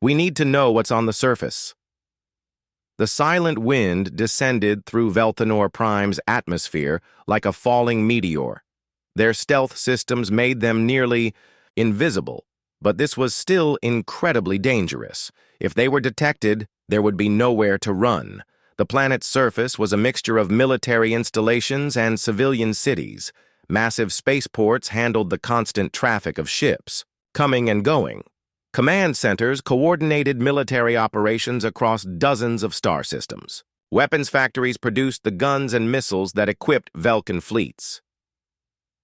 A: We need to know what's on the surface. The Silent Wind descended through Velthanor Prime's atmosphere like a falling meteor. Their stealth systems made them nearly invisible, but this was still incredibly dangerous. If they were detected, there would be nowhere to run. The planet's surface was a mixture of military installations and civilian cities. Massive spaceports handled the constant traffic of ships, coming and going. Command centers coordinated military operations across dozens of star systems. Weapons factories produced the guns and missiles that equipped Velkan fleets.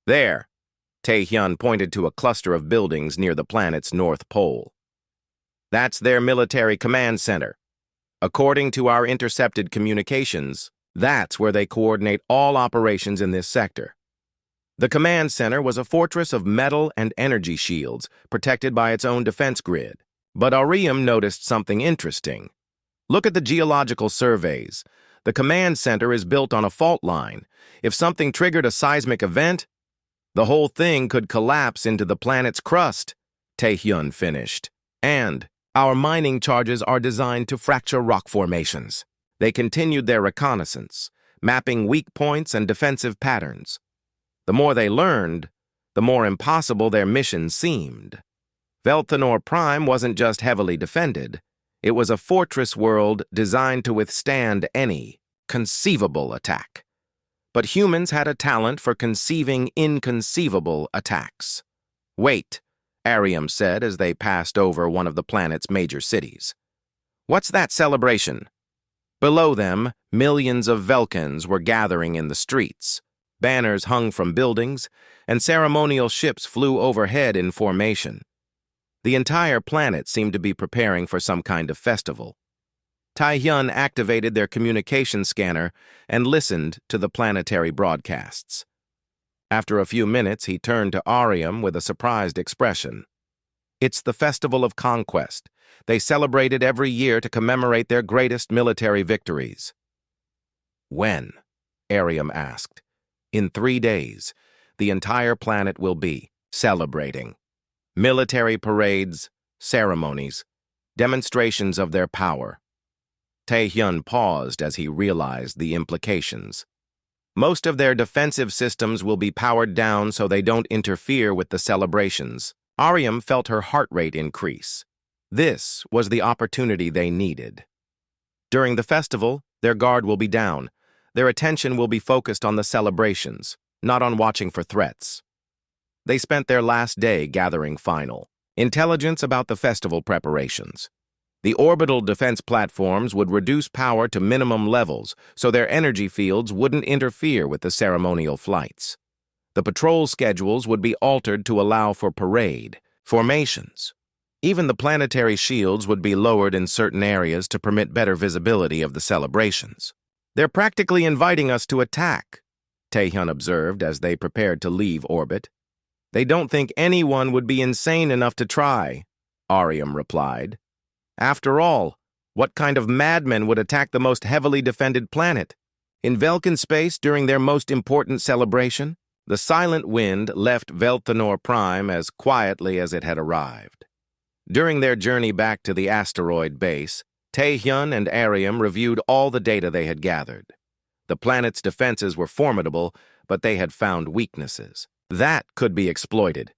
A: There, Tae-hyun pointed to a cluster of buildings near the planet's north pole. That's their military command center. According to our intercepted communications, that's where they coordinate all operations in this sector. The command center was a fortress of metal and energy shields, protected by its own defense grid. But Ariam noticed something interesting. Look at the geological surveys. The command center is built on a fault line. If something triggered a seismic event, the whole thing could collapse into the planet's crust, Tae-hyun finished. And our mining charges are designed to fracture rock formations. They continued their reconnaissance, mapping weak points and defensive patterns. The more they learned, the more impossible their mission seemed. Velthanor Prime wasn't just heavily defended. It was a fortress world designed to withstand any conceivable attack. But humans had a talent for conceiving inconceivable attacks. Wait, Ariam said as they passed over one of the planet's major cities. What's that celebration? Below them, millions of Velkans were gathering in the streets. Banners hung from buildings, and ceremonial ships flew overhead in formation. The entire planet seemed to be preparing for some kind of festival. Tae-hyun activated their communication scanner and listened to the planetary broadcasts. After a few minutes, he turned to Ariam with a surprised expression. It's the Festival of Conquest. They celebrate it every year to commemorate their greatest military victories. When? Ariam asked. In 3 days, the entire planet will be celebrating. Military parades, ceremonies, demonstrations of their power. Tae-hyun paused as he realized the implications. Most of their defensive systems will be powered down so they don't interfere with the celebrations. Ariam felt her heart rate increase. This was the opportunity they needed. During the festival, their guard will be down. Their attention will be focused on the celebrations, not on watching for threats. They spent their last day gathering final intelligence about the festival preparations. The orbital defense platforms would reduce power to minimum levels so their energy fields wouldn't interfere with the ceremonial flights. The patrol schedules would be altered to allow for parade formations. Even the planetary shields would be lowered in certain areas to permit better visibility of the celebrations. "They're practically inviting us to attack," Taehyun observed as they prepared to leave orbit. "They don't think anyone would be insane enough to try," Ariam replied. "After all, what kind of madmen would attack the most heavily defended planet? In Velkan space during their most important celebration?" The silent wind left Velthanor Prime as quietly as it had arrived. During their journey back to the asteroid base, Taehyun and Ariam reviewed all the data they had gathered. The planet's defenses were formidable, but they had found weaknesses. That could be exploited.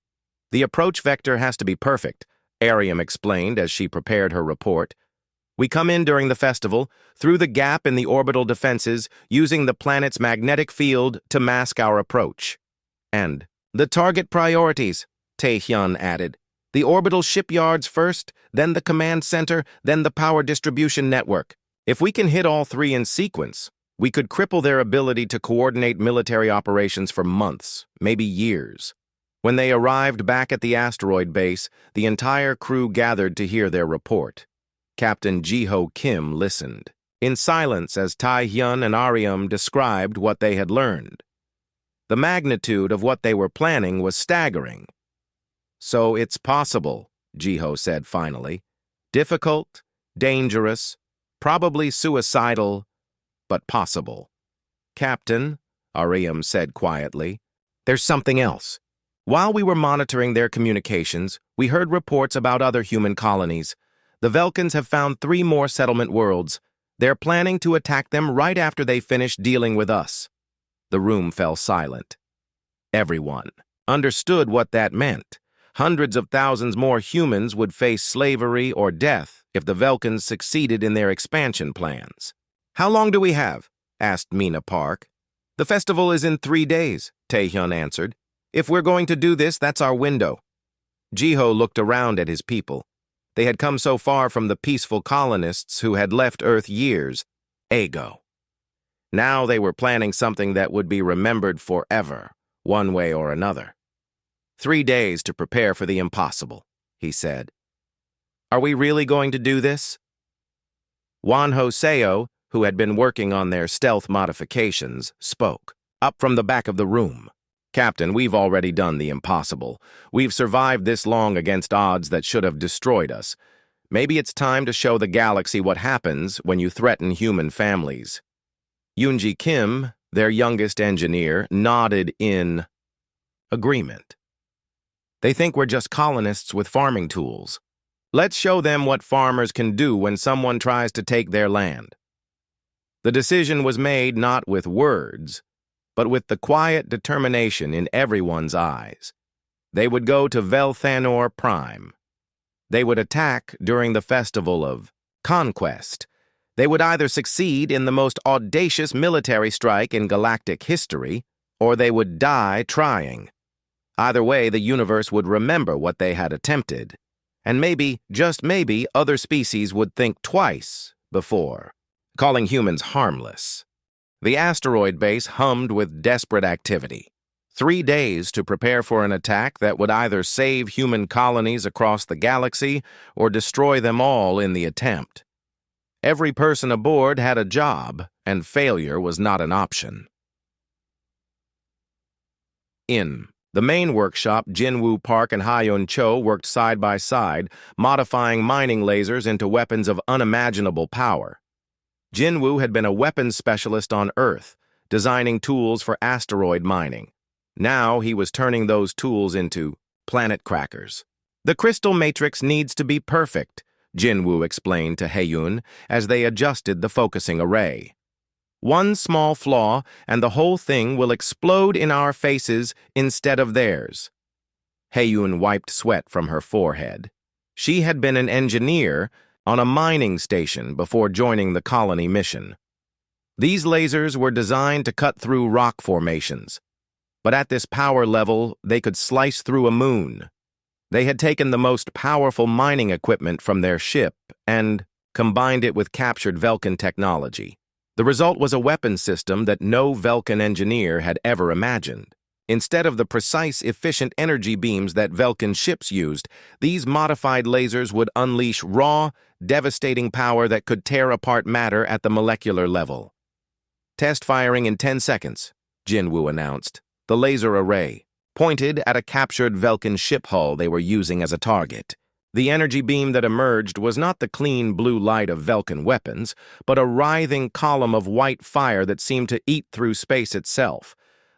A: "The approach vector has to be perfect," Ariam explained as she prepared her report. "We come in during the festival, through the gap in the orbital defenses, using the planet's magnetic field to mask our approach." "And the target priorities," Taehyun added. "The orbital shipyards first, then the command center, then the power distribution network. If we can hit all three in sequence, we could cripple their ability to coordinate military operations for months, maybe years." When they arrived back at the asteroid base, the entire crew gathered to hear their report. Captain Ji-ho Kim listened, in silence as Taehyun and Ariam described what they had learned. The magnitude of what they were planning was staggering. "So it's possible," Ji-ho said finally. "Difficult, dangerous, probably suicidal, but possible." "Captain," Ariam said quietly, "there's something else. While we were monitoring their communications, we heard reports about other human colonies. The Velkans have found 3 more settlement worlds. They're planning to attack them right after they finish dealing with us." The room fell silent. Everyone understood what that meant. Hundreds of thousands more humans would face slavery or death if the Velkans succeeded in their expansion plans. "How long do we have?" asked Mina Park. "The festival is in 3 days," Taehyun answered. "If we're going to do this, that's our window." Ji-ho looked around at his people. They had come so far from the peaceful colonists who had left Earth years ago. Now they were planning something that would be remembered forever, one way or another. 3 days to prepare for the impossible," he said. "Are we really going to do this?" Wan Hoseo, who had been working on their stealth modifications, spoke, up from the back of the room. "Captain, we've already done the impossible. We've survived this long against odds that should have destroyed us. Maybe it's time to show the galaxy what happens when you threaten human families." Yoonji Kim, their youngest engineer, nodded in agreement. "They think we're just colonists with farming tools. Let's show them what farmers can do when someone tries to take their land." The decision was made not with words, but with the quiet determination in everyone's eyes. They would go to Velthanor Prime. They would attack during the festival of conquest. They would either succeed in the most audacious military strike in galactic history, or they would die trying. Either way, the universe would remember what they had attempted, and maybe, just maybe, other species would think twice before calling humans harmless. The asteroid base hummed with desperate activity. 3 days to prepare for an attack that would either save human colonies across the galaxy or destroy them all in the attempt. Every person aboard had a job, and failure was not an option. In the main workshop, Jinwoo Park and Hyun Cho worked side by side, modifying mining lasers into weapons of unimaginable power. Jinwoo had been a weapons specialist on Earth, designing tools for asteroid mining. Now he was turning those tools into planet crackers. "The crystal matrix needs to be perfect," Jinwoo explained to Haeyun as they adjusted the focusing array. "One small flaw, and the whole thing will explode in our faces instead of theirs." Haeyun wiped sweat from her forehead. She had been an engineer on a mining station before joining the colony mission. These lasers were designed to cut through rock formations, but at this power level, they could slice through a moon. They had taken the most powerful mining equipment from their ship and combined it with captured Velkan technology. The result was a weapon system that no Velkan engineer had ever imagined. Instead of the precise, efficient energy beams that Velkin ships used, these modified lasers would unleash raw, devastating power that could tear apart matter at the molecular level. "Test firing in 10 seconds, Jinwoo announced. The laser array pointed at a captured Velkin ship hull they were using as a target. The energy beam that emerged was not the clean blue light of Velkin weapons, but a writhing column of white fire that seemed to eat through space itself.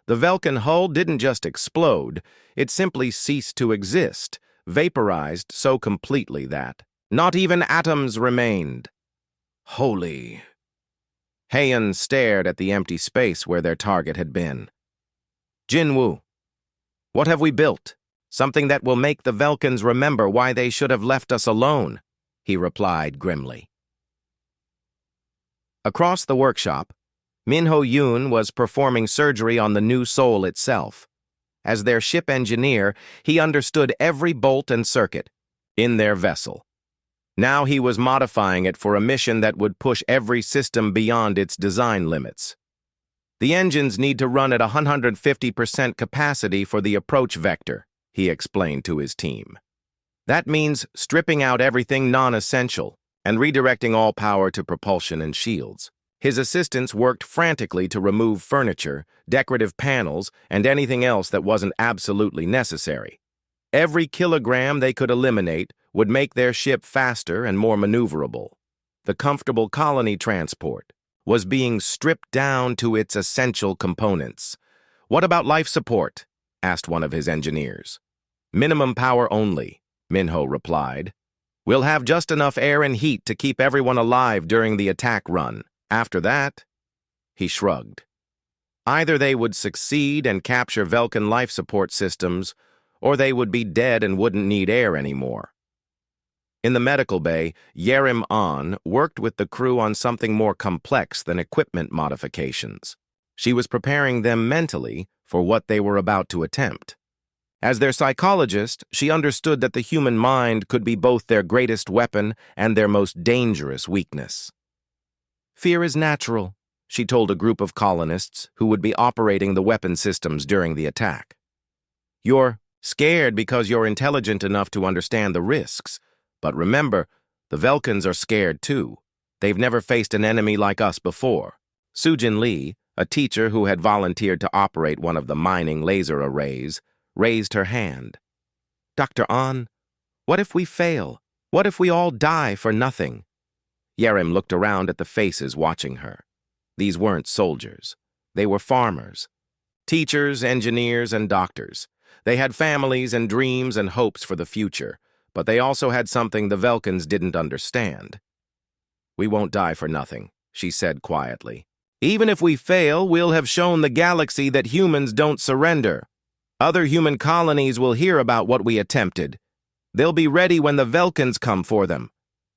A: The Velkin hull didn't just explode, it simply ceased to exist, vaporized so completely that not even atoms remained. Holy. Heian stared at the empty space where their target had been. "Jinwoo, what have we built? Something that will make the Velkins remember why they should have left us alone," he replied grimly. Across the workshop, Minho Yoon was performing surgery on the new soul itself. As their ship engineer, he understood every bolt and circuit in their vessel. Now he was modifying it for a mission that would push every system beyond its design limits. "The engines need to run at 150% capacity for the approach vector," he explained to his team. "That means stripping out everything non-essential and redirecting all power to propulsion and shields." His assistants worked frantically to remove furniture, decorative panels, and anything else that wasn't absolutely necessary. Every kilogram they could eliminate would make their ship faster and more maneuverable. The comfortable colony transport was being stripped down to its essential components. "What about life support?" asked one of his engineers. "Minimum power only," Minho replied. "We'll have just enough air and heat to keep everyone alive during the attack run. After that," he shrugged. "Either they would succeed and capture Velkin life support systems, or they would be dead and wouldn't need air anymore." In the medical bay, Yerim An worked with the crew on something more complex than equipment modifications. She was preparing them mentally for what they were about to attempt. As their psychologist, she understood that the human mind could be both their greatest weapon and their most dangerous weakness. "Fear is natural," she told a group of colonists who would be operating the weapon systems during the attack. "You're scared because you're intelligent enough to understand the risks. But remember, the Velkins are scared too. They've never faced an enemy like us before." Sujin Lee, a teacher who had volunteered to operate one of the mining laser arrays, raised her hand. "Dr. An, what if we fail? What if we all die for nothing?" Yerim looked around at the faces watching her. These weren't soldiers. They were farmers. Teachers, engineers, and doctors. They had families and dreams and hopes for the future, but they also had something the Velkins didn't understand. "We won't die for nothing," she said quietly. "Even if we fail, we'll have shown the galaxy that humans don't surrender. Other human colonies will hear about what we attempted. They'll be ready when the Velkins come for them.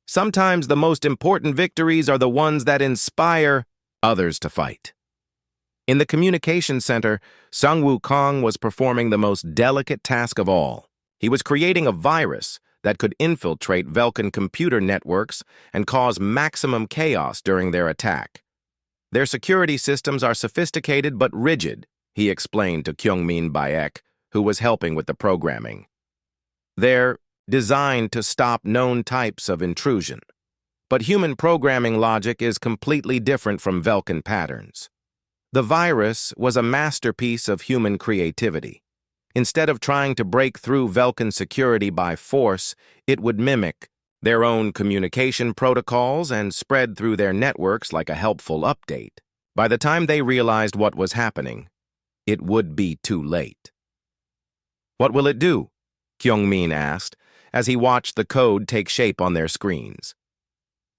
A: Sometimes the most important victories are the ones that inspire others to fight." In the communication center, Sung Wukong was performing the most delicate task of all. He was creating a virus that could infiltrate Velkin computer networks and cause maximum chaos during their attack. "Their security systems are sophisticated but rigid," he explained to Kyungmin Baek, who was helping with the programming. "They're designed to stop known types of intrusion. But human programming logic is completely different from Velkin patterns." The virus was a masterpiece of human creativity. Instead of trying to break through Velkin security by force, it would mimic their own communication protocols and spread through their networks like a helpful update. By the time they realized what was happening, it would be too late. "What will it do?" Kyungmin asked, as he watched the code take shape on their screens.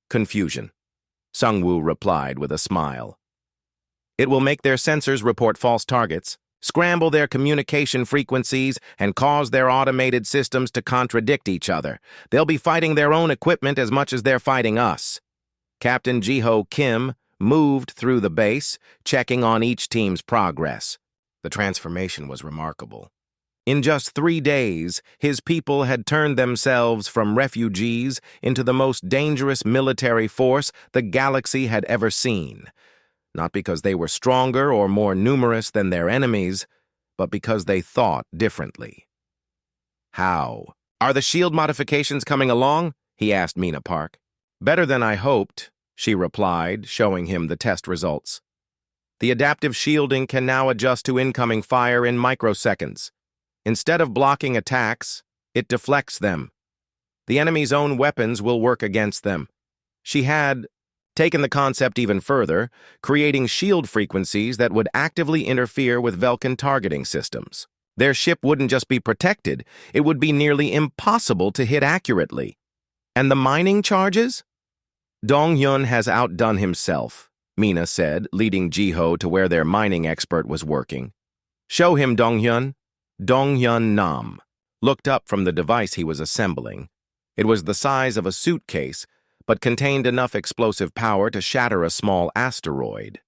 A: "Confusion," Sungwoo replied with a smile. "It will make their sensors report false targets, scramble their communication frequencies, and cause their automated systems to contradict each other. They'll be fighting their own equipment as much as they're fighting us." Captain Jiho Kim moved through the base, checking on each team's progress. The transformation was remarkable. In just 3 days, his people had turned themselves from refugees into the most dangerous military force the galaxy had ever seen. Not because they were stronger or more numerous than their enemies, but because they thought differently. How? Are the shield modifications coming along? He asked Mina Park. Better than I hoped, she replied, showing him the test results. The adaptive shielding can now adjust to incoming fire in microseconds. Instead of blocking attacks, it deflects them. The enemy's own weapons will work against them. She had taken the concept even further, creating shield frequencies that would actively interfere with Velkan targeting systems. Their ship wouldn't just be protected, it would be nearly impossible to hit accurately. And the mining charges? Dong-hyun has outdone himself, Mina said, leading Ji-ho to where their mining expert was working. Show him, Dong-hyun. Dong-hyun Nam looked up from the device he was assembling. It was the size of a suitcase, but contained enough explosive power to shatter a small asteroid.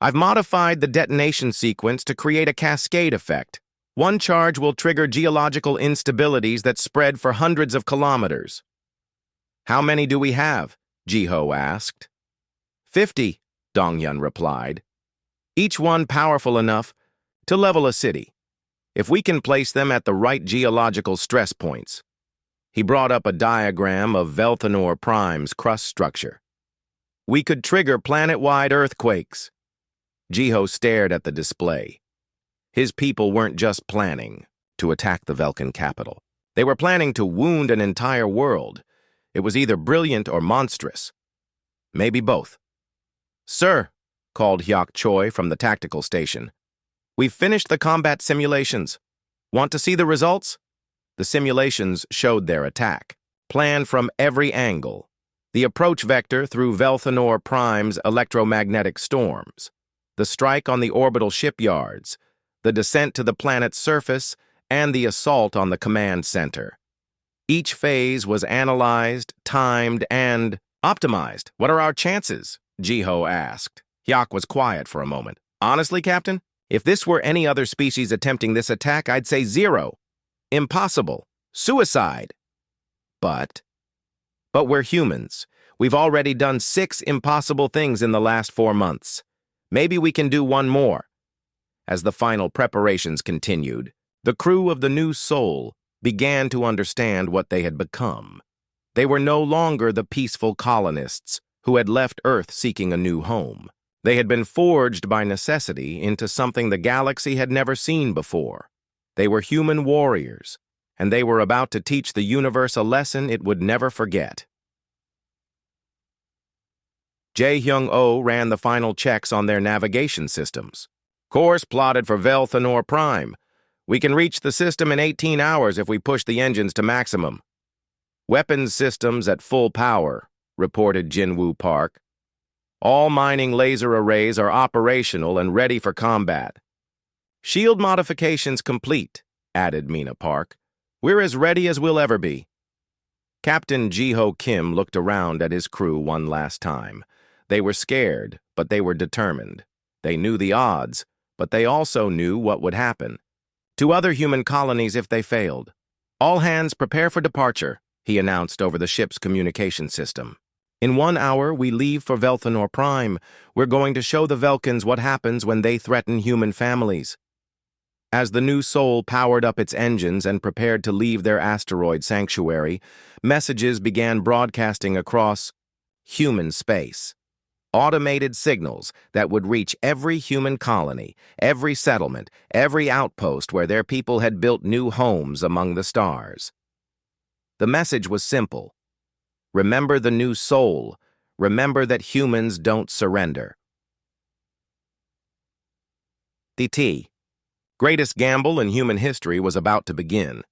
A: I've modified the detonation sequence to create a cascade effect. One charge will trigger geological instabilities that spread for hundreds of kilometers. How many do we have? Ji-ho asked. 50, Dong-hyun replied. Each one powerful enough to level a city, if we can place them at the right geological stress points. He brought up a diagram of Velthanor Prime's crust structure. We could trigger planet-wide earthquakes. Ji-ho stared at the display. His people weren't just planning to attack the Velkan capital. They were planning to wound an entire world. It was either brilliant or monstrous. Maybe both. Sir, called Hyuk Choi from the tactical station. We've finished the combat simulations. Want to see the results? The simulations showed their attack, planned from every angle. The approach vector through Velthanor Prime's electromagnetic storms, the strike on the orbital shipyards, the descent to the planet's surface, and the assault on the command center. Each phase was analyzed, timed, and optimized. What are our chances? Ji-ho asked. Hyuk was quiet for a moment. Honestly, Captain, if this were any other species attempting this attack, I'd say 0. Impossible. Suicide. But we're humans. We've already done 6 impossible things in the last 4 months. Maybe we can do one more. As the final preparations continued, the crew of the New Soul began to understand what they had become. They were no longer the peaceful colonists who had left Earth seeking a new home. They had been forged by necessity into something the galaxy had never seen before. They were human warriors, and they were about to teach the universe a lesson it would never forget. Jae-hyung-oh ran the final checks on their navigation systems. Course plotted for Velthanor Prime. We can reach the system in 18 hours if we push the engines to maximum. Weapons systems at full power, reported Jinwoo Park. All mining laser arrays are operational and ready for combat. Shield modifications complete, added Mina Park. We're as ready as we'll ever be. Captain Ji-ho Kim looked around at his crew one last time. They were scared, but they were determined. They knew the odds, but they also knew what would happen to other human colonies if they failed. All hands prepare for departure, he announced over the ship's communication system. In 1 hour, we leave for Velthanor Prime. We're going to show the Velkans what happens when they threaten human families. As the New Soul powered up its engines and prepared to leave their asteroid sanctuary, messages began broadcasting across human space. Automated signals that would reach every human colony, every settlement, every outpost where their people had built new homes among the stars. The message was simple. Remember the New Soul. Remember that humans don't surrender. The greatest gamble in human history was about to begin.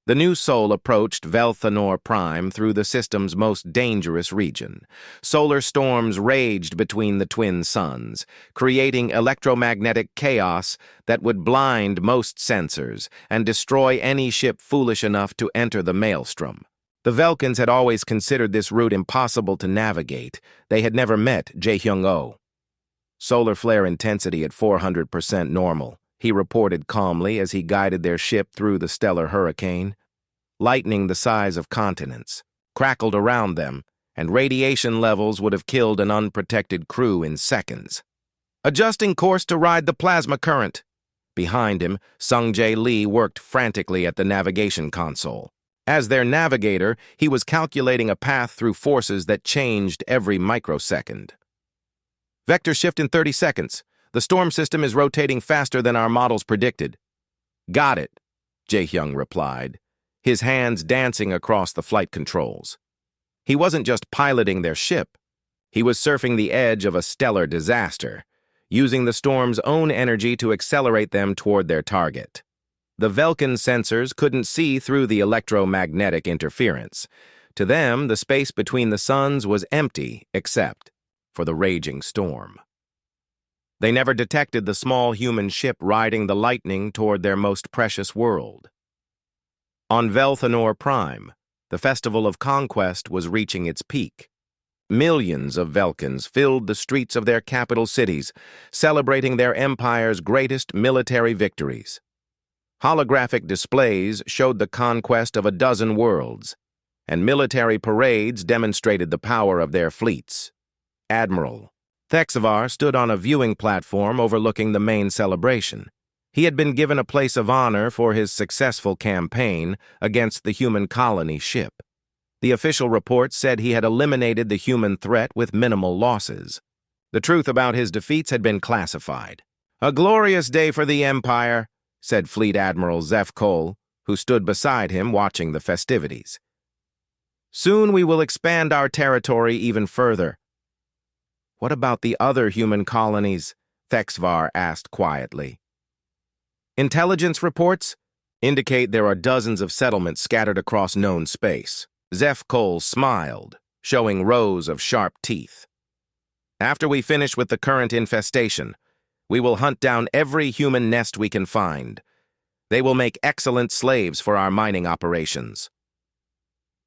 A: The New Soul approached Velthanor Prime through the system's most dangerous region. Solar storms raged between the twin suns, creating electromagnetic chaos that would blind most sensors and destroy any ship foolish enough to enter the maelstrom. The Velkans had always considered this route impossible to navigate. They had never met Jae-hyung-oh. Solar flare intensity at 400% normal, he reported calmly as he guided their ship through the stellar hurricane. Lightning the size of continents crackled around them, and radiation levels would have killed an unprotected crew in seconds. Adjusting course to ride the plasma current, Behind him, Sung-Jae Lee worked frantically at the navigation console. As their navigator, he was calculating a path through forces that changed every microsecond. Vector shift in 30 seconds. The storm system is rotating faster than our models predicted. Got it, Jae-hyung replied, his hands dancing across the flight controls. He wasn't just piloting their ship. He was surfing the edge of a stellar disaster, using the storm's own energy to accelerate them toward their target. The Velkin sensors couldn't see through the electromagnetic interference. To them, the space between the suns was empty except for the raging storm. They never detected the small human ship riding the lightning toward their most precious world. On Velthanor Prime, the Festival of Conquest was reaching its peak. Millions of Velkins filled the streets of their capital cities, celebrating their empire's greatest military victories. Holographic displays showed the conquest of a dozen worlds, and military parades demonstrated the power of their fleets. Admiral Thexvar stood on a viewing platform overlooking the main celebration. He had been given a place of honor for his successful campaign against the human colony ship. The official report said he had eliminated the human threat with minimal losses. The truth about his defeats had been classified. "A glorious day for the Empire," said Fleet Admiral Zeph Cole, who stood beside him watching the festivities. "Soon we will expand our territory even further." "What about the other human colonies?" Thexvar asked quietly. "Intelligence reports indicate there are dozens of settlements scattered across known space." Zeph Cole smiled, showing rows of sharp teeth. "After we finish with the current infestation, we will hunt down every human nest we can find. They will make excellent slaves for our mining operations."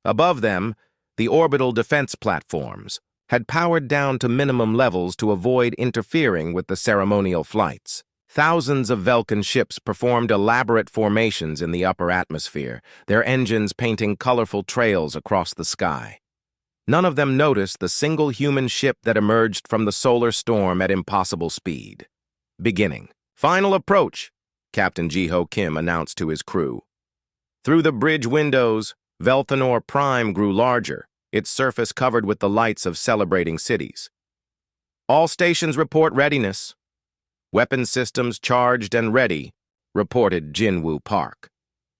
A: Above them, the orbital defense platforms had powered down to minimum levels to avoid interfering with the ceremonial flights. Thousands of Velkin ships performed elaborate formations in the upper atmosphere, their engines painting colorful trails across the sky. None of them noticed the single human ship that emerged from the solar storm at impossible speed. Beginning. "Final approach," Captain Ji-ho Kim announced to his crew. Through the bridge windows, Velthanor Prime grew larger, its surface covered with the lights of celebrating cities. "All stations report readiness." "Weapon systems charged and ready," reported Jin-Woo Park.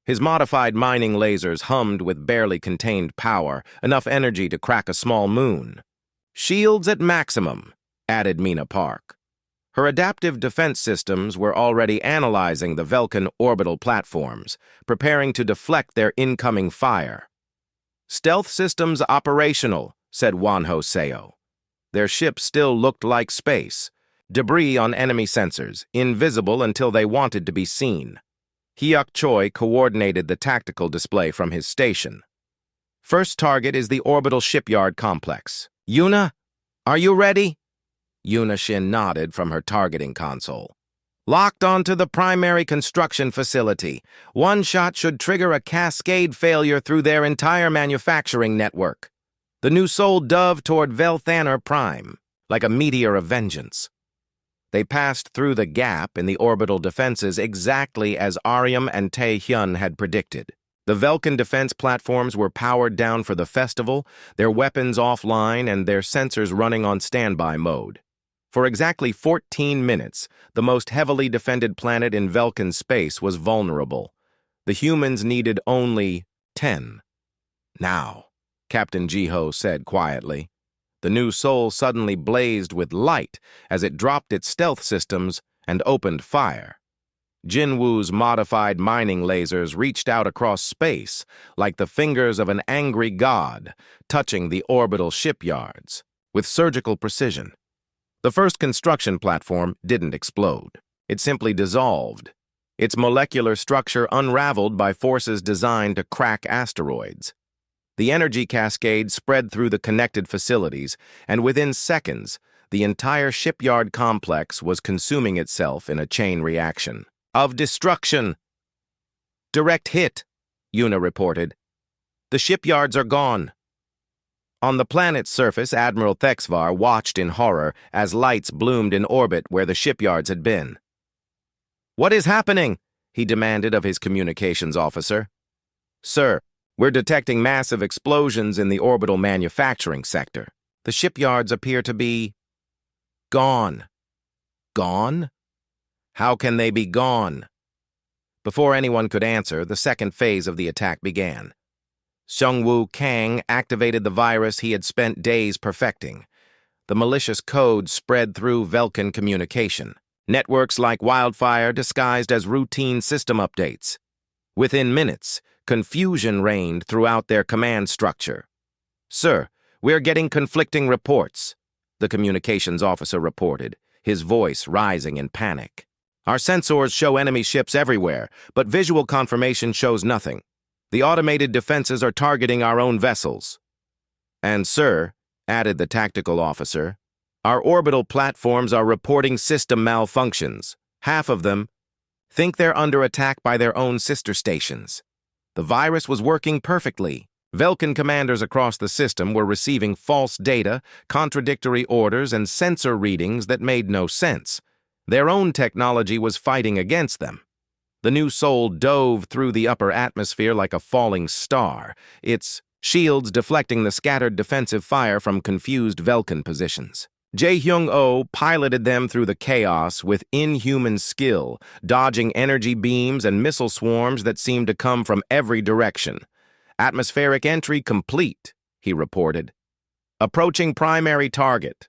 A: His modified mining lasers hummed with barely contained power, enough energy to crack a small moon. "Shields at maximum," added Mina Park. Her adaptive defense systems were already analyzing the Velkin orbital platforms, preparing to deflect their incoming fire. "Stealth systems operational," said Wanho Seo. Their ship still looked like space. Debris on enemy sensors, invisible until they wanted to be seen. Hyuk Choi coordinated the tactical display from his station. "First target is the orbital shipyard complex. Yuna, are you ready?" Yuna Shin nodded from her targeting console. "Locked onto the primary construction facility. One shot should trigger a cascade failure through their entire manufacturing network. The new soul dove toward Velthanor Prime, like a meteor of vengeance." They passed through the gap in the orbital defenses exactly as Aryam and Tae-hyun had predicted. The Velkin defense platforms were powered down for the festival, their weapons offline and their sensors running on standby mode. For exactly 14 minutes, the most heavily defended planet in Velkin space was vulnerable. The humans needed only 10. "Now," Captain Ji-ho said quietly. The new soul suddenly blazed with light as it dropped its stealth systems and opened fire. Jin-Woo's modified mining lasers reached out across space like the fingers of an angry god, touching the orbital shipyards with surgical precision. The first construction platform didn't explode. It simply dissolved, its molecular structure unraveled by forces designed to crack asteroids. The energy cascade spread through the connected facilities, and within seconds, the entire shipyard complex was consuming itself in a chain reaction of destruction. "Direct hit," Yuna reported. "The shipyards are gone." On the planet's surface, Admiral Thexvar watched in horror as lights bloomed in orbit where the shipyards had been. What is happening? He demanded of his communications officer. Sir, we're detecting massive explosions in the orbital manufacturing sector. The shipyards appear to be gone. Gone? How can they be gone? Before anyone could answer, the second phase of the attack began. Seungwoo Kang activated the virus he had spent days perfecting. The malicious code spread through Velkin communication. Networks like wildfire disguised as routine system updates. Within minutes, confusion reigned throughout their command structure. Sir, we're getting conflicting reports, the communications officer reported, his voice rising in panic. Our sensors show enemy ships everywhere, but visual confirmation shows nothing. The automated defenses are targeting our own vessels. And, sir, added the tactical officer, our orbital platforms are reporting system malfunctions. Half of them think they're under attack by their own sister stations. The virus was working perfectly. Velkin commanders across the system were receiving false data, contradictory orders, and sensor readings that made no sense. Their own technology was fighting against them. The new Sol dove through the upper atmosphere like a falling star, its shields deflecting the scattered defensive fire from confused Velkin positions. Jae-hyung-oh piloted them through the chaos with inhuman skill, dodging energy beams and missile swarms that seemed to come from every direction. Atmospheric entry complete, he reported. Approaching primary target.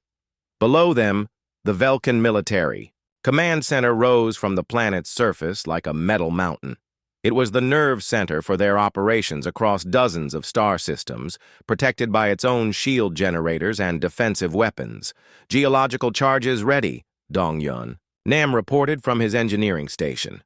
A: Below them, the Velkin military. Command center rose from the planet's surface like a metal mountain. It was the nerve center for their operations across dozens of star systems, protected by its own shield generators and defensive weapons. Geological charges ready, Dong-yun. Nam reported from his engineering station.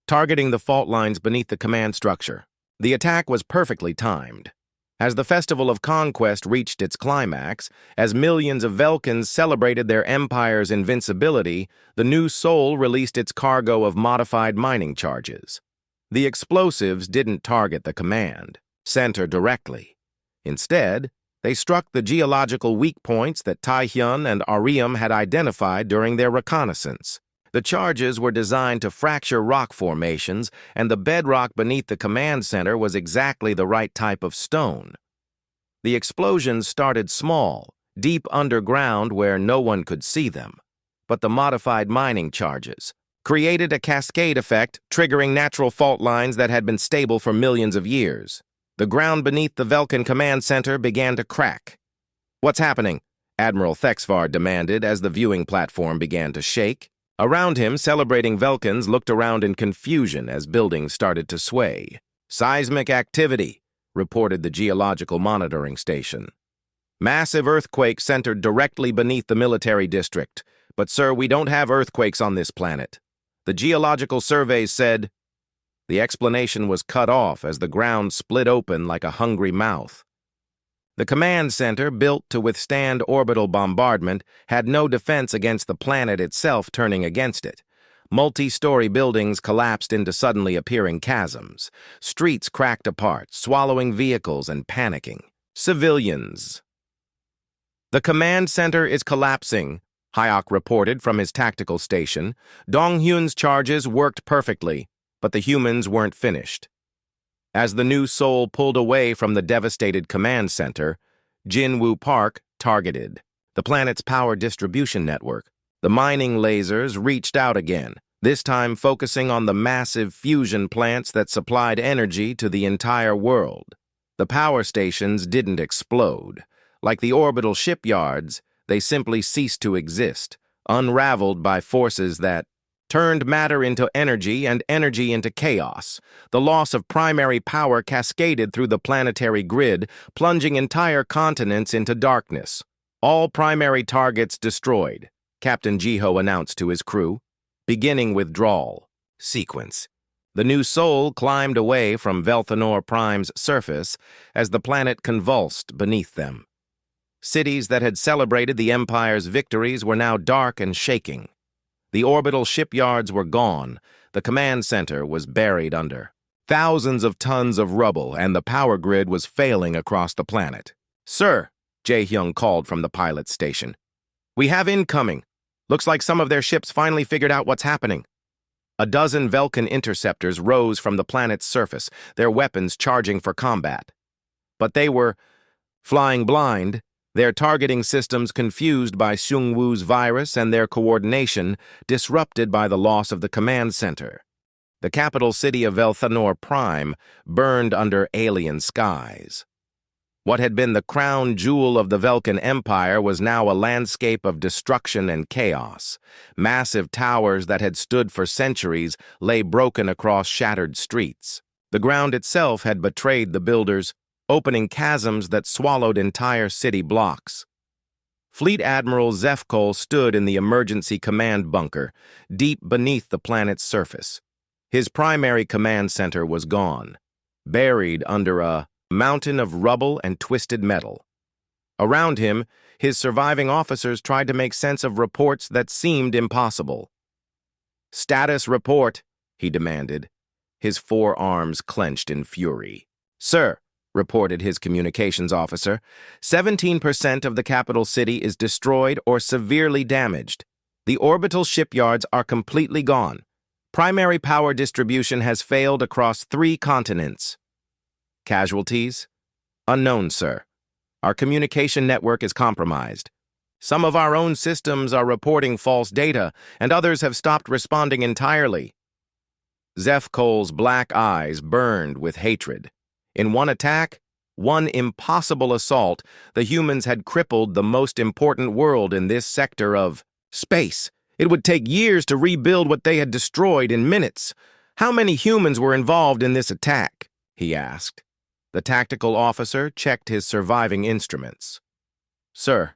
A: Targeting the fault lines beneath the command structure. The attack was perfectly timed. As the Festival of Conquest reached its climax, as millions of Velkins celebrated their empire's invincibility, the new Sol released its cargo of modified mining charges. The explosives didn't target the command center directly. Instead, they struck the geological weak points that Taehyun and Arium had identified during their reconnaissance. The charges were designed to fracture rock formations, and the bedrock beneath the command center was exactly the right type of stone. The explosions started small, deep underground where no one could see them. But the modified mining charges created a cascade effect, triggering natural fault lines that had been stable for millions of years. The ground beneath the Velkin command center began to crack. What's happening? Admiral Thexvar demanded as the viewing platform began to shake. Around him, celebrating Velkins looked around in confusion as buildings started to sway. Seismic activity, reported the geological monitoring station. Massive earthquake centered directly beneath the military district. But, sir, we don't have earthquakes on this planet. The geological surveys said. The explanation was cut off as the ground split open like a hungry mouth. The command center, built to withstand orbital bombardment, had no defense against the planet itself turning against it. Multi-story buildings collapsed into suddenly appearing chasms. Streets cracked apart, swallowing vehicles and panicking. Civilians. The command center is collapsing, Hyok reported from his tactical station. Dong-hyun's charges worked perfectly, but the humans weren't finished. As the new Sol pulled away from the devastated command center, Jinwoo Park targeted the planet's power distribution network. The mining lasers reached out again, this time focusing on the massive fusion plants that supplied energy to the entire world. The power stations didn't explode. Like the orbital shipyards, they simply ceased to exist, unraveled by forces that turned matter into energy and energy into chaos. The loss of primary power cascaded through the planetary grid, plunging entire continents into darkness. All primary targets destroyed, Captain Jiho announced to his crew. Beginning withdrawal. Sequence. The new Sol climbed away from Velthanor Prime's surface as the planet convulsed beneath them. Cities that had celebrated the Empire's victories were now dark and shaking. The orbital shipyards were gone. The command center was buried under thousands of tons of rubble, and the power grid was failing across the planet. Sir, Jae-hyung called from the pilot's station. We have incoming. Looks like some of their ships finally figured out what's happening. A dozen Velkan interceptors rose from the planet's surface, their weapons charging for combat. But they were flying blind, their targeting systems confused by Xingwu's virus and their coordination disrupted by the loss of the command center. The capital city of Velthanor Prime burned under alien skies. What had been the crown jewel of the Velkan Empire was now a landscape of destruction and chaos. Massive towers that had stood for centuries lay broken across shattered streets. The ground itself had betrayed the builders, opening chasms that swallowed entire city blocks. Fleet Admiral Zefkol stood in the emergency command bunker, deep beneath the planet's surface. His primary command center was gone, buried under a mountain of rubble and twisted metal. Around him, his surviving officers tried to make sense of reports that seemed impossible. "Status report," he demanded, his forearms clenched in fury. "Sir," reported his communications officer, 17% of the capital city is destroyed or severely damaged. The orbital shipyards are completely gone. Primary power distribution has failed across 3 continents. Casualties? Unknown, sir. Our communication network is compromised. Some of our own systems are reporting false data, and others have stopped responding entirely." Zefkol's black eyes burned with hatred. In one attack, one impossible assault, the humans had crippled the most important world in this sector of space. It would take years to rebuild what they had destroyed in minutes. "How many humans were involved in this attack?" he asked. The tactical officer checked his surviving instruments. "Sir,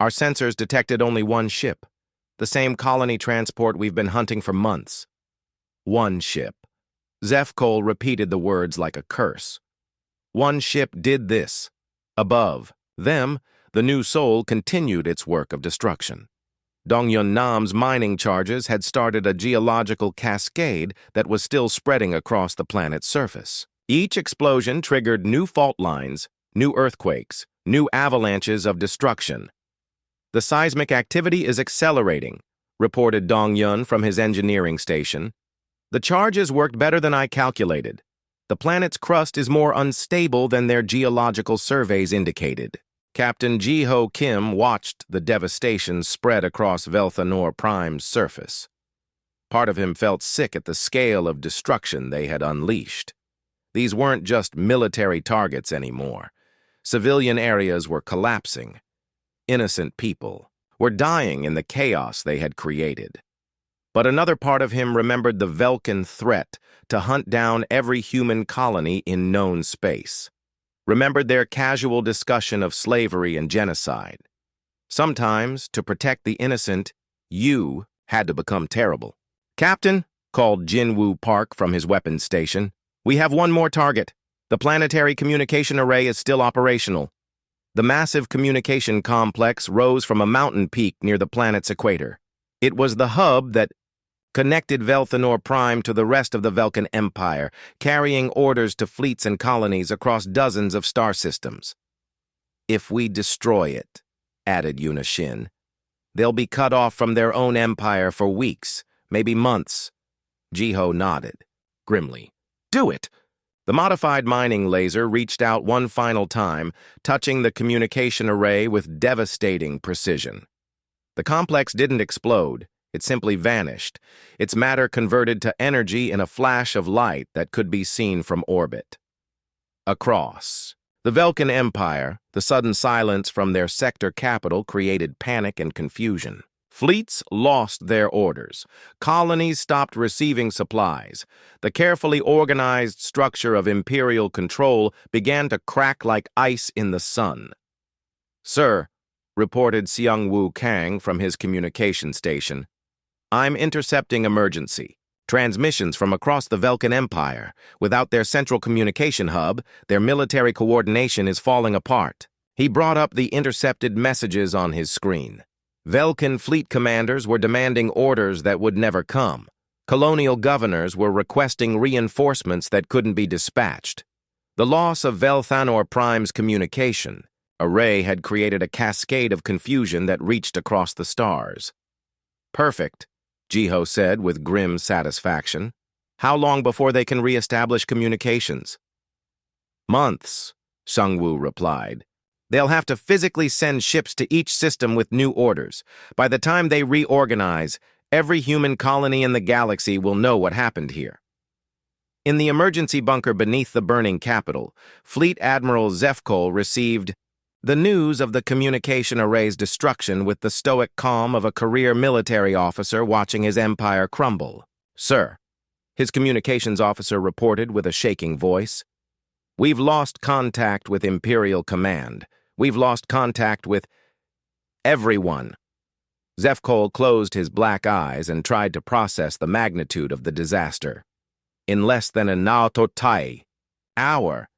A: our sensors detected only one ship, the same colony transport we've been hunting for months." One ship. Zefkol repeated the words like a curse. One ship did this. Above them, the new soul continued its work of destruction. Dongyun Nam's mining charges had started a geological cascade that was still spreading across the planet's surface. Each explosion triggered new fault lines, new earthquakes, new avalanches of destruction. "The seismic activity is accelerating," reported Dongyun from his engineering station. "The charges worked better than I calculated. The planet's crust is more unstable than their geological surveys indicated." Captain Ji-ho Kim watched the devastation spread across Velthanor Prime's surface. Part of him felt sick at the scale of destruction they had unleashed. These weren't just military targets anymore. Civilian areas were collapsing. Innocent people were dying in the chaos they had created. But another part of him remembered the Velkan threat to hunt down every human colony in known space. Remembered their casual discussion of slavery and genocide. Sometimes, to protect the innocent, you had to become terrible. "Captain," called Jinwoo Park from his weapons station, "we have one more target. The planetary communication array is still operational." The massive communication complex rose from a mountain peak near the planet's equator. It was the hub that connected Velthanor Prime to the rest of the Velkan Empire, carrying orders to fleets and colonies across dozens of star systems. "If we destroy it," added Yunashin, "they'll be cut off from their own empire for weeks, maybe months." Ji-ho nodded grimly. "Do it!" The modified mining laser reached out one final time, touching the communication array with devastating precision. The complex didn't explode. It simply vanished, its matter converted to energy in a flash of light that could be seen from orbit. Across the Velkan Empire, the sudden silence from their sector capital created panic and confusion. Fleets lost their orders. Colonies stopped receiving supplies. The carefully organized structure of imperial control began to crack like ice in the sun. "Sir," reported Seungwoo Kang from his communication station, "I'm intercepting emergency transmissions from across the Velkan Empire. Without their central communication hub, their military coordination is falling apart." He brought up the intercepted messages on his screen. Velkan fleet commanders were demanding orders that would never come. Colonial governors were requesting reinforcements that couldn't be dispatched. The loss of Velthanor Prime's communication array had created a cascade of confusion that reached across the stars. "Perfect," Jiho said with grim satisfaction. How long before they can re-establish communications? Months, Sungwoo replied. They'll have to physically send ships to each system with new orders. By the time they reorganize, every human colony in the galaxy will know what happened here. In the emergency bunker beneath the burning capital, Fleet Admiral Zefkol received the news of the communication array's destruction with the stoic calm of a career military officer watching his empire crumble. Sir, his communications officer reported with a shaking voice, we've lost contact with Imperial Command. We've lost contact with everyone. Zefkol closed his black eyes and tried to process the magnitude of the disaster. In less than a naototai hour,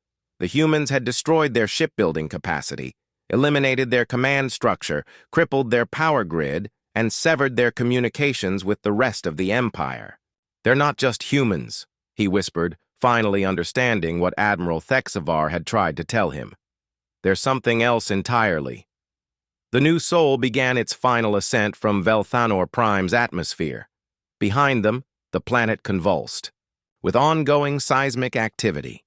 A: the humans had destroyed their shipbuilding capacity, eliminated their command structure, crippled their power grid, and severed their communications with the rest of the Empire. They're not just humans, he whispered, finally understanding what Admiral Thexavar had tried to tell him. There's something else entirely. The new soul began its final ascent from Velthanor Prime's atmosphere. Behind them, the planet convulsed, with ongoing seismic activity.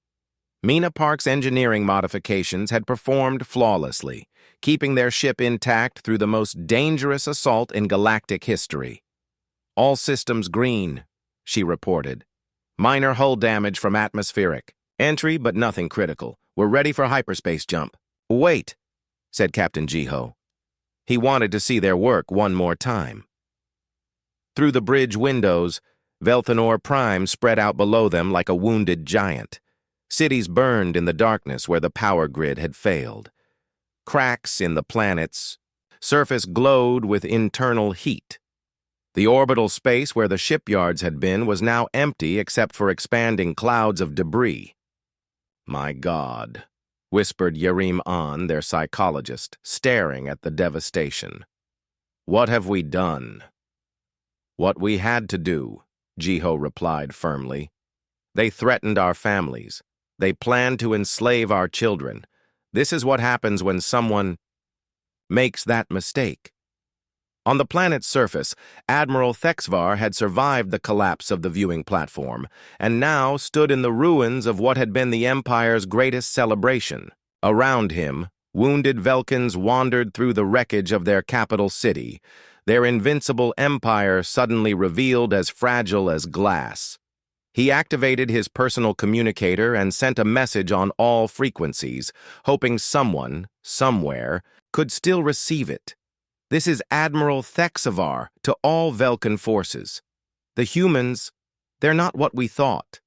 A: Mina Park's engineering modifications had performed flawlessly, keeping their ship intact through the most dangerous assault in galactic history. All systems green, she reported. Minor hull damage from atmospheric. Entry, but nothing critical. We're ready for hyperspace jump. Wait, said Captain Jiho. He wanted to see their work one more time. Through the bridge windows, Velthanor Prime spread out below them like a wounded giant. Cities burned in the darkness where the power grid had failed. Cracks in the planet's surface glowed with internal heat. The orbital space where the shipyards had been was now empty except for expanding clouds of debris. My God, whispered Yarim An, their psychologist, staring at the devastation. What have we done? What we had to do, Jiho replied firmly. They threatened our families. They planned to enslave our children. This is what happens when someone makes that mistake. On the planet's surface, Admiral Thexvar had survived the collapse of the viewing platform and now stood in the ruins of what had been the Empire's greatest celebration. Around him, wounded Velkans wandered through the wreckage of their capital city, their invincible empire suddenly revealed as fragile as glass. He activated his personal communicator and sent a message on all frequencies, hoping someone, somewhere, could still receive it. This is Admiral Thexavar to all Velkan forces. The humans, they're not what we thought.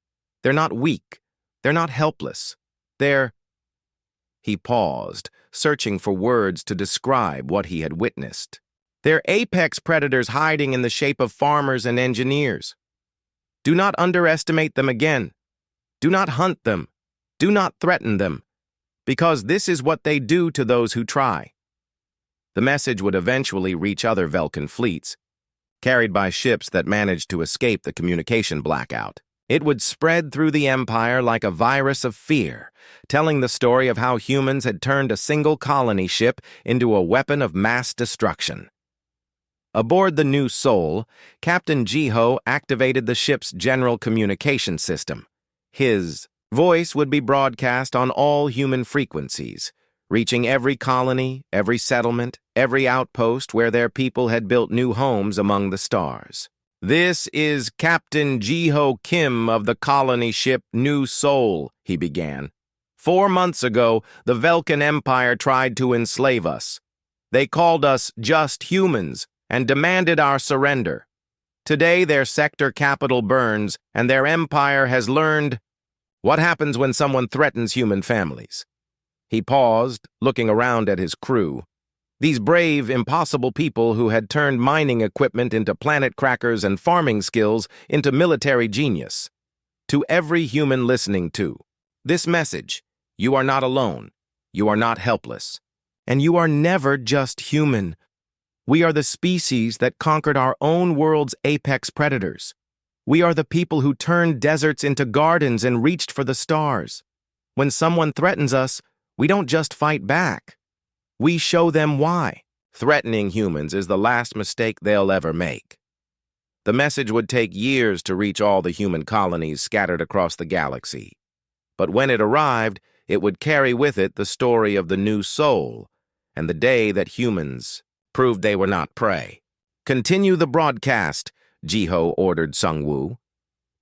A: They're not weak. They're not helpless. They're... He paused, searching for words to describe what he had witnessed. They're apex predators hiding in the shape of farmers and engineers. Do not underestimate them again. Do not hunt them. Do not threaten them, because this is what they do to those who try. The message would eventually reach other Velkan fleets, carried by ships that managed to escape the communication blackout. It would spread through the Empire like a virus of fear, telling the story of how humans had turned a single colony ship into a weapon of mass destruction. Aboard the new Soul, Captain Jiho activated the ship's general communication system. His voice would be broadcast on all human frequencies, reaching every colony, every settlement, every outpost where their people had built new homes among the stars. This is Captain Jiho Kim of the colony ship New Soul, he began. 4 months ago, the Velkan Empire tried to enslave us. They called us just humans and demanded our surrender. Today, their sector capital burns, and their empire has learned what happens when someone threatens human families. He paused, looking around at his crew. These brave, impossible people who had turned mining equipment into planet crackers and farming skills into military genius. To every human listening to this message, you are not alone, you are not helpless, and you are never just human. We are the species that conquered our own world's apex predators. We are the people who turned deserts into gardens and reached for the stars. When someone threatens us, we don't just fight back. We show them why. Threatening humans is the last mistake they'll ever make. The message would take years to reach all the human colonies scattered across the galaxy. But when it arrived, it would carry with it the story of the new soul and the day that humans proved they were not prey. "Continue the broadcast," Jiho ordered Sungwoo.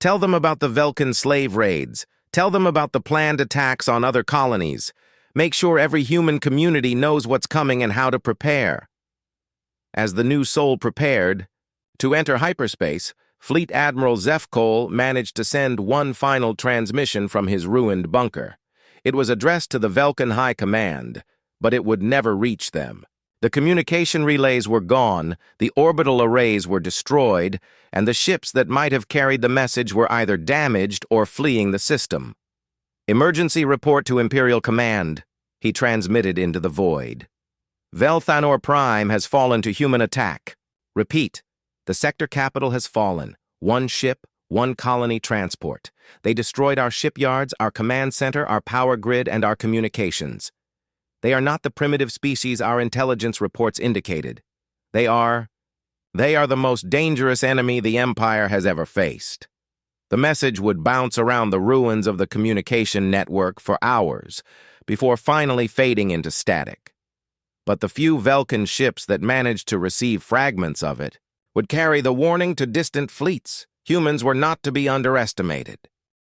A: "Tell them about the Velkan slave raids. Tell them about the planned attacks on other colonies. Make sure every human community knows what's coming and how to prepare." As the new soul prepared to enter hyperspace, Fleet Admiral Zefkol managed to send one final transmission from his ruined bunker. It was addressed to the Velkan High Command, but it would never reach them. The communication relays were gone, the orbital arrays were destroyed, and the ships that might have carried the message were either damaged or fleeing the system. "Emergency report to Imperial Command," he transmitted into the void. "Velthanor Prime has fallen to human attack. Repeat, the sector capital has fallen. One ship, one colony transport. They destroyed our shipyards, our command center, our power grid, and our communications. They are not the primitive species our intelligence reports indicated. They are the most dangerous enemy the Empire has ever faced." The message would bounce around the ruins of the communication network for hours before finally fading into static. But the few Velkan ships that managed to receive fragments of it would carry the warning to distant fleets. Humans were not to be underestimated.